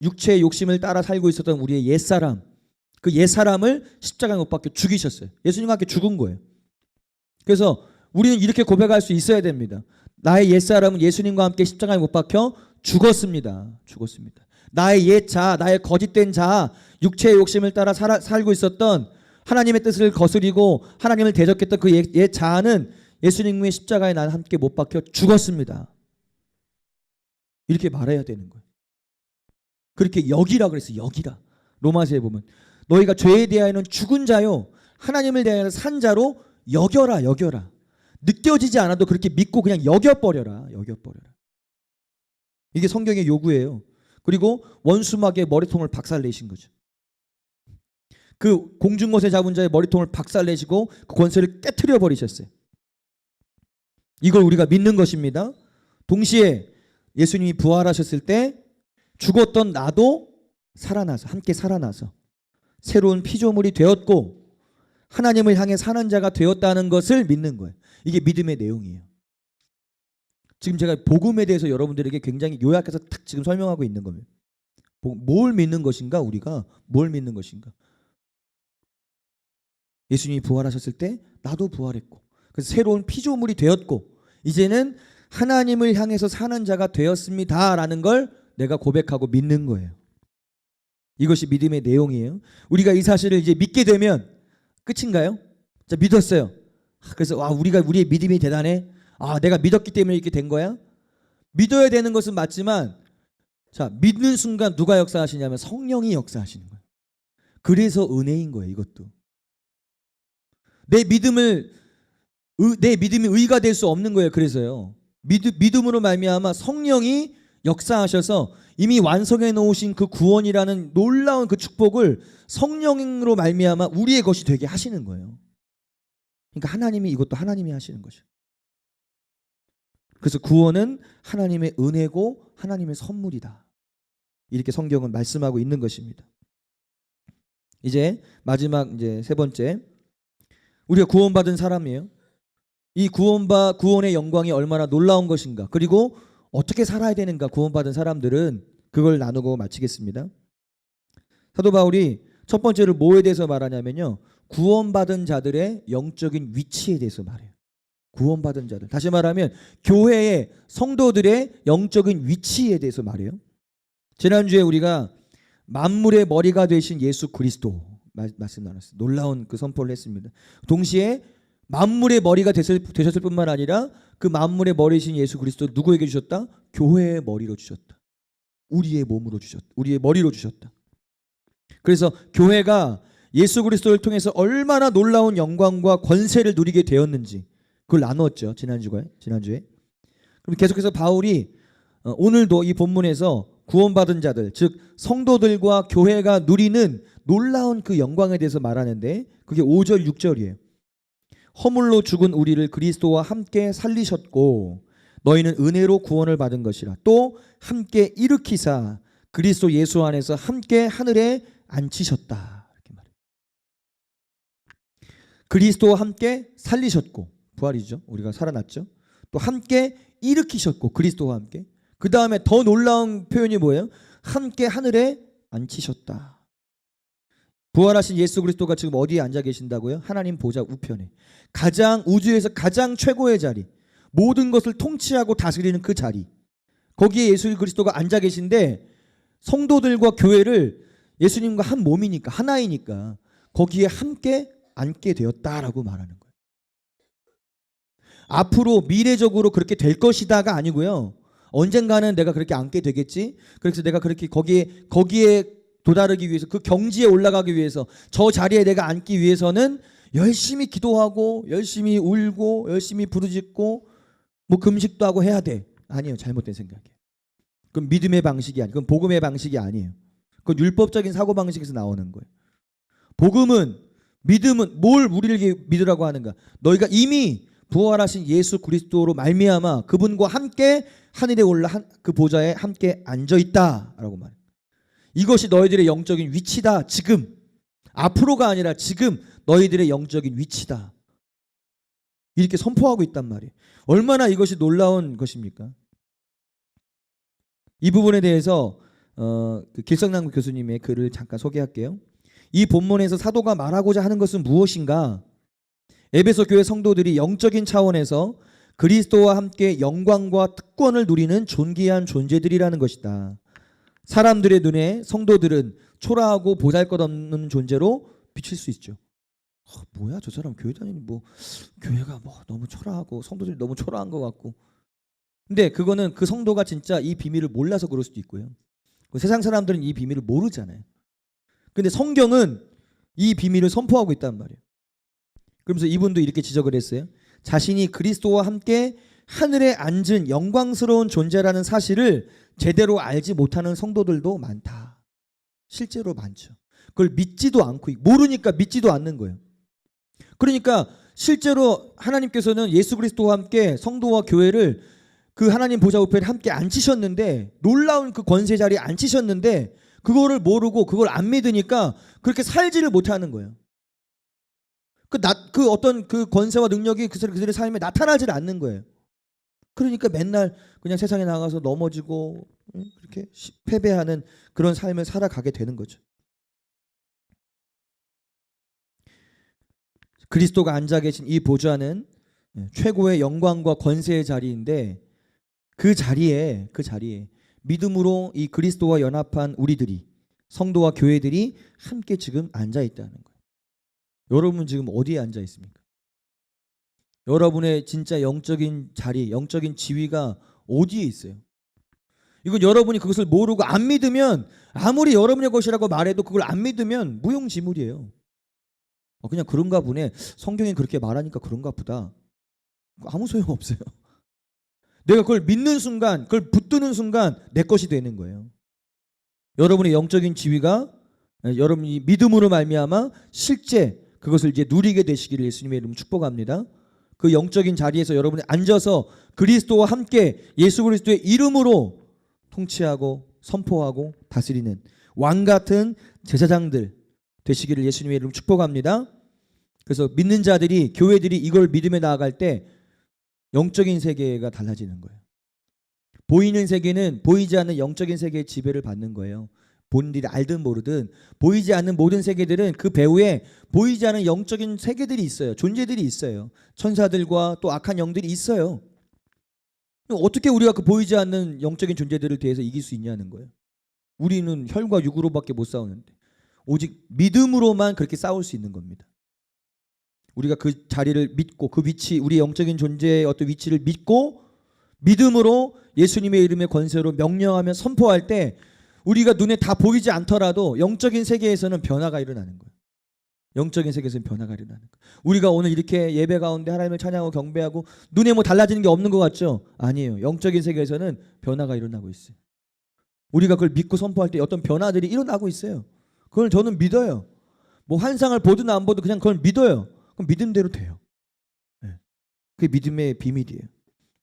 육체의 욕심을 따라 살고 있었던 우리의 옛사람, 그 옛사람을 십자가에 못 박혀 죽이셨어요. 예수님과 함께 죽은 거예요. 그래서 우리는 이렇게 고백할 수 있어야 됩니다. 나의 옛사람은 예수님과 함께 십자가에 못 박혀 죽었습니다. 죽었습니다. 나의 옛 자, 나의 거짓된 자, 육체의 욕심을 따라 살고 있었던, 하나님의 뜻을 거스리고 하나님을 대적했던 그 옛 자는 예수님의 십자가에 나는 함께 못 박혀 죽었습니다. 이렇게 말해야 되는 거예요. 그렇게 여기라 그랬어요. 여기라. 로마서에 보면 너희가 죄에 대하여는 죽은 자요 하나님을 대하여는 산 자로 여겨라. 여겨라. 느껴지지 않아도 그렇게 믿고 그냥 여겨버려라. 여겨버려라. 이게 성경의 요구예요. 그리고 원수막의 머리통을 박살내신 거죠. 그 공중것에 잡은 자의 머리통을 박살내시고 그 권세를 깨트려 버리셨어요. 이걸 우리가 믿는 것입니다. 동시에 예수님이 부활하셨을 때 죽었던 나도 살아나서, 함께 살아나서 새로운 피조물이 되었고 하나님을 향해 사는 자가 되었다는 것을 믿는 거예요. 이게 믿음의 내용이에요. 지금 제가 복음에 대해서 여러분들에게 굉장히 요약해서 탁 지금 설명하고 있는 겁니다. 뭘 믿는 것인가? 우리가 뭘 믿는 것인가? 예수님이 부활하셨을 때 나도 부활했고, 그래서 새로운 피조물이 되었고 이제는 하나님을 향해서 사는 자가 되었습니다라는 걸 내가 고백하고 믿는 거예요. 이것이 믿음의 내용이에요. 우리가 이 사실을 이제 믿게 되면 끝인가요? 자, 믿었어요. 그래서 우리의 믿음이 대단해. 내가 믿었기 때문에 이렇게 된 거야? 믿어야 되는 것은 맞지만, 자, 믿는 순간 누가 역사하시냐면 성령이 역사하시는 거예요. 그래서 은혜인 거예요. 이것도 내 믿음이 의가 될 수 없는 거예요. 그래서요, 믿음으로 말미암아 성령이 역사하셔서 이미 완성해 놓으신 그 구원이라는 놀라운 그 축복을 성령으로 말미암아 우리의 것이 되게 하시는 거예요. 그러니까 하나님이, 이것도 하나님이 하시는 것이죠. 그래서 구원은 하나님의 은혜고 하나님의 선물이다. 이렇게 성경은 말씀하고 있는 것입니다. 이제 마지막, 이제 세 번째, 우리가 구원받은 사람이에요. 이 구원의 영광이 얼마나 놀라운 것인가, 그리고 어떻게 살아야 되는가, 구원받은 사람들은, 그걸 나누고 마치겠습니다. 사도 바울이 첫 번째로 뭐에 대해서 말하냐면요, 구원받은 자들의 영적인 위치에 대해서 말해요. 구원받은 자들, 다시 말하면 교회의 성도들의 영적인 위치에 대해서 말해요. 지난주에 우리가 만물의 머리가 되신 예수 그리스도 말씀 나눴어요. 놀라운 그 선포를 했습니다. 동시에 만물의 머리가 되셨을 뿐만 아니라 그 만물의 머리이신 예수 그리스도 누구에게 주셨다? 교회의 머리로 주셨다. 우리의 몸으로 주셨다. 우리의 머리로 주셨다. 그래서 교회가 예수 그리스도를 통해서 얼마나 놀라운 영광과 권세를 누리게 되었는지 그걸 나누었죠. 지난주에. 그럼 계속해서 바울이 오늘도 이 본문에서 구원받은 자들, 즉 성도들과 교회가 누리는 놀라운 그 영광에 대해서 말하는데 그게 5절 6절이에요. 허물로 죽은 우리를 그리스도와 함께 살리셨고 너희는 은혜로 구원을 받은 것이라. 또 함께 일으키사 그리스도 예수 안에서 함께 하늘에 앉히셨다. 이렇게 말해요. 그리스도와 함께 살리셨고, 부활이죠. 우리가 살아났죠. 또 함께 일으키셨고, 그리스도와 함께. 그 다음에 더 놀라운 표현이 뭐예요? 함께 하늘에 앉히셨다. 부활하신 예수 그리스도가 지금 어디에 앉아 계신다고요? 하나님 보좌 우편에. 가장 우주에서 가장 최고의 자리, 모든 것을 통치하고 다스리는 그 자리, 거기에 예수 그리스도가 앉아 계신데 성도들과 교회를 예수님과 한 몸이니까, 하나이니까 거기에 함께 앉게 되었다라고 말하는 거예요. 앞으로 미래적으로 그렇게 될 것이다가 아니고요. 언젠가는 내가 그렇게 앉게 되겠지. 그래서 내가 그렇게 거기에 도달하기 위해서, 그 경지에 올라가기 위해서, 저 자리에 내가 앉기 위해서는 열심히 기도하고 열심히 울고 열심히 부르짖고 뭐 금식도 하고 해야 돼. 아니에요. 잘못된 생각이에요. 그건 믿음의 방식이 아니에요. 그건 복음의 방식이 아니에요. 그건 율법적인 사고방식에서 나오는 거예요. 복음은, 믿음은 뭘 우리를 믿으라고 하는가? 너희가 이미 부활하신 예수 그리스도로 말미암아 그분과 함께 하늘에 올라 그 보좌에 함께 앉아있다라고 말해요. 이것이 너희들의 영적인 위치다. 지금, 앞으로가 아니라 지금 너희들의 영적인 위치다. 이렇게 선포하고 있단 말이에요. 얼마나 이것이 놀라운 것입니까? 이 부분에 대해서 그 길성남 교수님의 글을 잠깐 소개할게요. 이 본문에서 사도가 말하고자 하는 것은 무엇인가? 에베소 교회 성도들이 영적인 차원에서 그리스도와 함께 영광과 특권을 누리는 존귀한 존재들이라는 것이다. 사람들의 눈에 성도들은 초라하고 보잘것없는 존재로 비칠 수 있죠. 뭐야 저 사람 교회 다니는 뭐 교회가 뭐 너무 초라하고 성도들이 너무 초라한 것 같고. 근데 그거는 그 성도가 진짜 이 비밀을 몰라서 그럴 수도 있고요. 세상 사람들은 이 비밀을 모르잖아요. 근데 성경은 이 비밀을 선포하고 있단 말이에요. 그러면서 이분도 이렇게 지적을 했어요. 자신이 그리스도와 함께 하늘에 앉은 영광스러운 존재라는 사실을 제대로 알지 못하는 성도들도 많다. 실제로 많죠. 그걸 믿지도 않고, 모르니까 믿지도 않는 거예요. 그러니까 실제로 하나님께서는 예수 그리스도와 함께 성도와 교회를 그 하나님 보좌 우편에 함께 앉히셨는데, 놀라운 그 권세 자리에 앉히셨는데 그거를 모르고 그걸 안 믿으니까 그렇게 살지를 못하는 거예요. 그 어떤 그 권세와 능력이 그들의 삶에 나타나질 않는 거예요. 그러니까 맨날 그냥 세상에 나가서 넘어지고 그렇게 패배하는 그런 삶을 살아가게 되는 거죠. 그리스도가 앉아 계신 이 보좌는 최고의 영광과 권세의 자리인데 그 자리에 믿음으로 이 그리스도와 연합한 우리들이, 성도와 교회들이 함께 지금 앉아 있다는 거예요. 여러분 지금 어디에 앉아 있습니까? 여러분의 진짜 영적인 자리, 영적인 지위가 어디에 있어요? 이건 여러분이 그것을 모르고 안 믿으면, 아무리 여러분의 것이라고 말해도 그걸 안 믿으면 무용지물이에요. 그냥 그런가 보네. 성경이 그렇게 말하니까 그런가 보다. 아무 소용없어요. 내가 그걸 믿는 순간, 그걸 붙드는 순간 내 것이 되는 거예요. 여러분의 영적인 지위가 여러분이 믿음으로 말미암아 실제 그것을 이제 누리게 되시기를 예수님의 이름으로 축복합니다. 그 영적인 자리에서 여러분이 앉아서 그리스도와 함께 예수 그리스도의 이름으로 통치하고 선포하고 다스리는 왕 같은 제사장들 되시기를 예수님의 이름으로 축복합니다. 그래서 믿는 자들이, 교회들이 이걸 믿음에 나아갈 때 영적인 세계가 달라지는 거예요. 보이는 세계는 보이지 않는 영적인 세계의 지배를 받는 거예요. 본인들이 알든 모르든 보이지 않는 모든 세계들은 그 배후에 보이지 않는 영적인 세계들이 있어요. 존재들이 있어요. 천사들과 또 악한 영들이 있어요. 어떻게 우리가 그 보이지 않는 영적인 존재들을 대해서 이길 수 있냐는 거예요. 우리는 혈과 육으로밖에 못 싸우는데 오직 믿음으로만 그렇게 싸울 수 있는 겁니다. 우리가 그 자리를 믿고 그 위치, 우리 영적인 존재의 어떤 위치를 믿고 믿음으로 예수님의 이름의 권세로 명령하며 선포할 때 우리가 눈에 다 보이지 않더라도 영적인 세계에서는 변화가 일어나는 거예요. 영적인 세계에서는 변화가 일어나는 거예요. 우리가 오늘 이렇게 예배 가운데 하나님을 찬양하고 경배하고 눈에 뭐 달라지는 게 없는 것 같죠? 아니에요. 영적인 세계에서는 변화가 일어나고 있어요. 우리가 그걸 믿고 선포할 때 어떤 변화들이 일어나고 있어요. 그걸 저는 믿어요. 뭐 환상을 보든 안 보든 그냥 그걸 믿어요. 그럼 믿음대로 돼요. 네. 그게 믿음의 비밀이에요.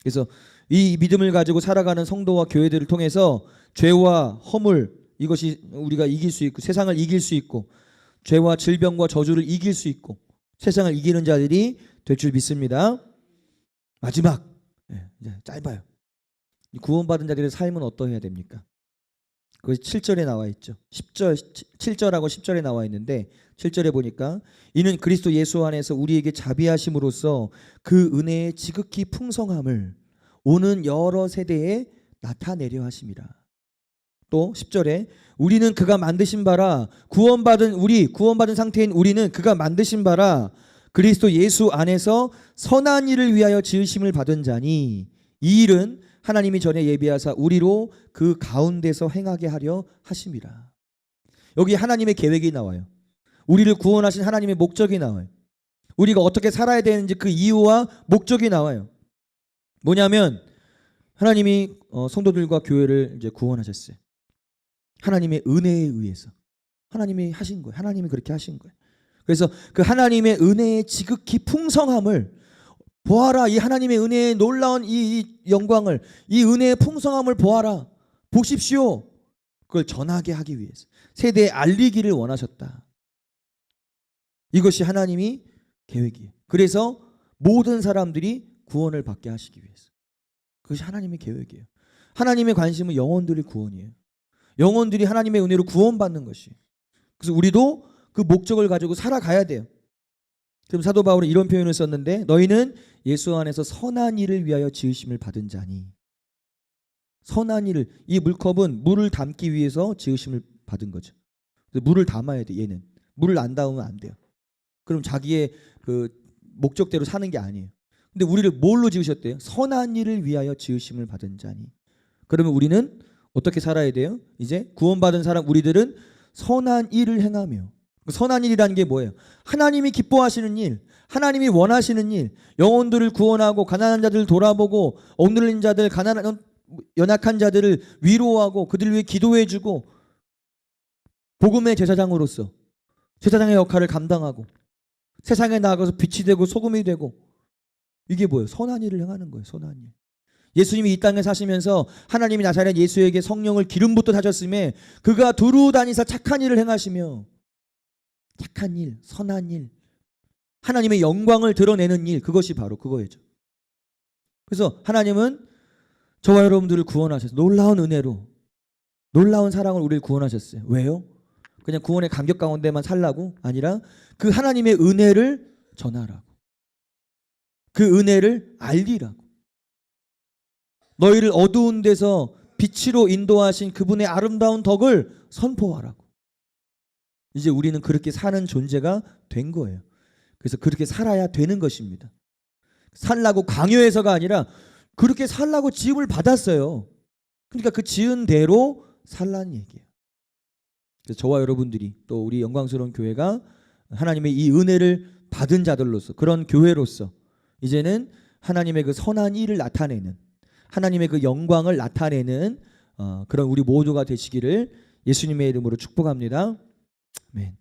그래서 이 믿음을 가지고 살아가는 성도와 교회들을 통해서 죄와 허물, 이것이 우리가 이길 수 있고 세상을 이길 수 있고 죄와 질병과 저주를 이길 수 있고 세상을 이기는 자들이 될 줄 믿습니다. 마지막, 이제 짧아요. 구원받은 자들의 삶은 어떠해야 됩니까? 그것이 7절에 나와 있죠. 7절하고 10절에 나와 있는데 7절에 보니까 이는 그리스도 예수 안에서 우리에게 자비하심으로써 그 은혜의 지극히 풍성함을 오는 여러 세대에 나타내려 하심이라. 또 10절에 우리는 그가 만드신 바라 구원받은 상태인 우리는 그가 만드신 바라 그리스도 예수 안에서 선한 일을 위하여 지으심을 받은 자니 이 일은 하나님이 전에 예비하사 우리로 그 가운데서 행하게 하려 하심이라. 여기 하나님의 계획이 나와요. 우리를 구원하신 하나님의 목적이 나와요. 우리가 어떻게 살아야 되는지 그 이유와 목적이 나와요. 뭐냐면 하나님이 성도들과 교회를 이제 구원하셨어요. 하나님의 은혜에 의해서 하나님이 하신 거예요. 하나님이 그렇게 하신 거예요. 그래서 그 하나님의 은혜의 지극히 풍성함을 보아라. 이 하나님의 은혜의 놀라운 이 영광을, 이 은혜의 풍성함을 보아라. 보십시오. 그걸 전하게 하기 위해서 세대에 알리기를 원하셨다. 이것이 하나님이 계획이에요. 그래서 모든 사람들이 구원을 받게 하시기 위해서. 그것이 하나님의 계획이에요. 하나님의 관심은 영혼들의 구원이에요. 영혼들이 하나님의 은혜로 구원받는 것이. 그래서 우리도 그 목적을 가지고 살아가야 돼요. 그럼 사도 바울은 이런 표현을 썼는데 너희는 예수 안에서 선한 일을 위하여 지으심을 받은 자니. 선한 일을, 이 물컵은 물을 담기 위해서 지으심을 받은 거죠. 그래서 물을 담아야 돼. 얘는 물을 안 담으면 안 돼요. 그럼 자기의 그 목적대로 사는 게 아니에요. 근데 우리를 뭘로 지으셨대요? 선한 일을 위하여 지으심을 받은 자니. 그러면 우리는 어떻게 살아야 돼요? 이제 구원받은 사람 우리들은 선한 일을 행하며. 선한 일이라는 게 뭐예요? 하나님이 기뻐하시는 일, 하나님이 원하시는 일, 영혼들을 구원하고 가난한 자들을 돌아보고 억눌린 자들, 연약한 자들을 위로하고 그들을 위해 기도해주고 복음의 제사장으로서 제사장의 역할을 감당하고 세상에 나가서 빛이 되고 소금이 되고 이게 뭐예요? 선한 일을 행하는 거예요. 선한 일. 예수님이 이 땅에 사시면서 하나님이 나사렛 예수에게 성령을 기름 붓듯 하셨음에 그가 두루 다니사 착한 일을 행하시며 착한 일, 선한 일, 하나님의 영광을 드러내는 일, 그것이 바로 그거예요. 그래서 하나님은 저와 여러분들을 구원하셨어요. 놀라운 은혜로, 놀라운 사랑으로 우리를 구원하셨어요. 왜요? 그냥 구원의 감격 가운데만 살라고? 아니라 그 하나님의 은혜를 전하라고, 그 은혜를 알리라고, 너희를 어두운 데서 빛으로 인도하신 그분의 아름다운 덕을 선포하라고. 이제 우리는 그렇게 사는 존재가 된 거예요. 그래서 그렇게 살아야 되는 것입니다. 살라고 강요해서가 아니라 그렇게 살라고 지음을 받았어요. 그러니까 그 지은 대로 살라는 얘기예요. 그래서 저와 여러분들이 또 우리 영광스러운 교회가 하나님의 이 은혜를 받은 자들로서, 그런 교회로서 이제는 하나님의 그 선한 일을 나타내는, 하나님의 그 영광을 나타내는 그런 우리 모두가 되시기를 예수님의 이름으로 축복합니다. 아멘.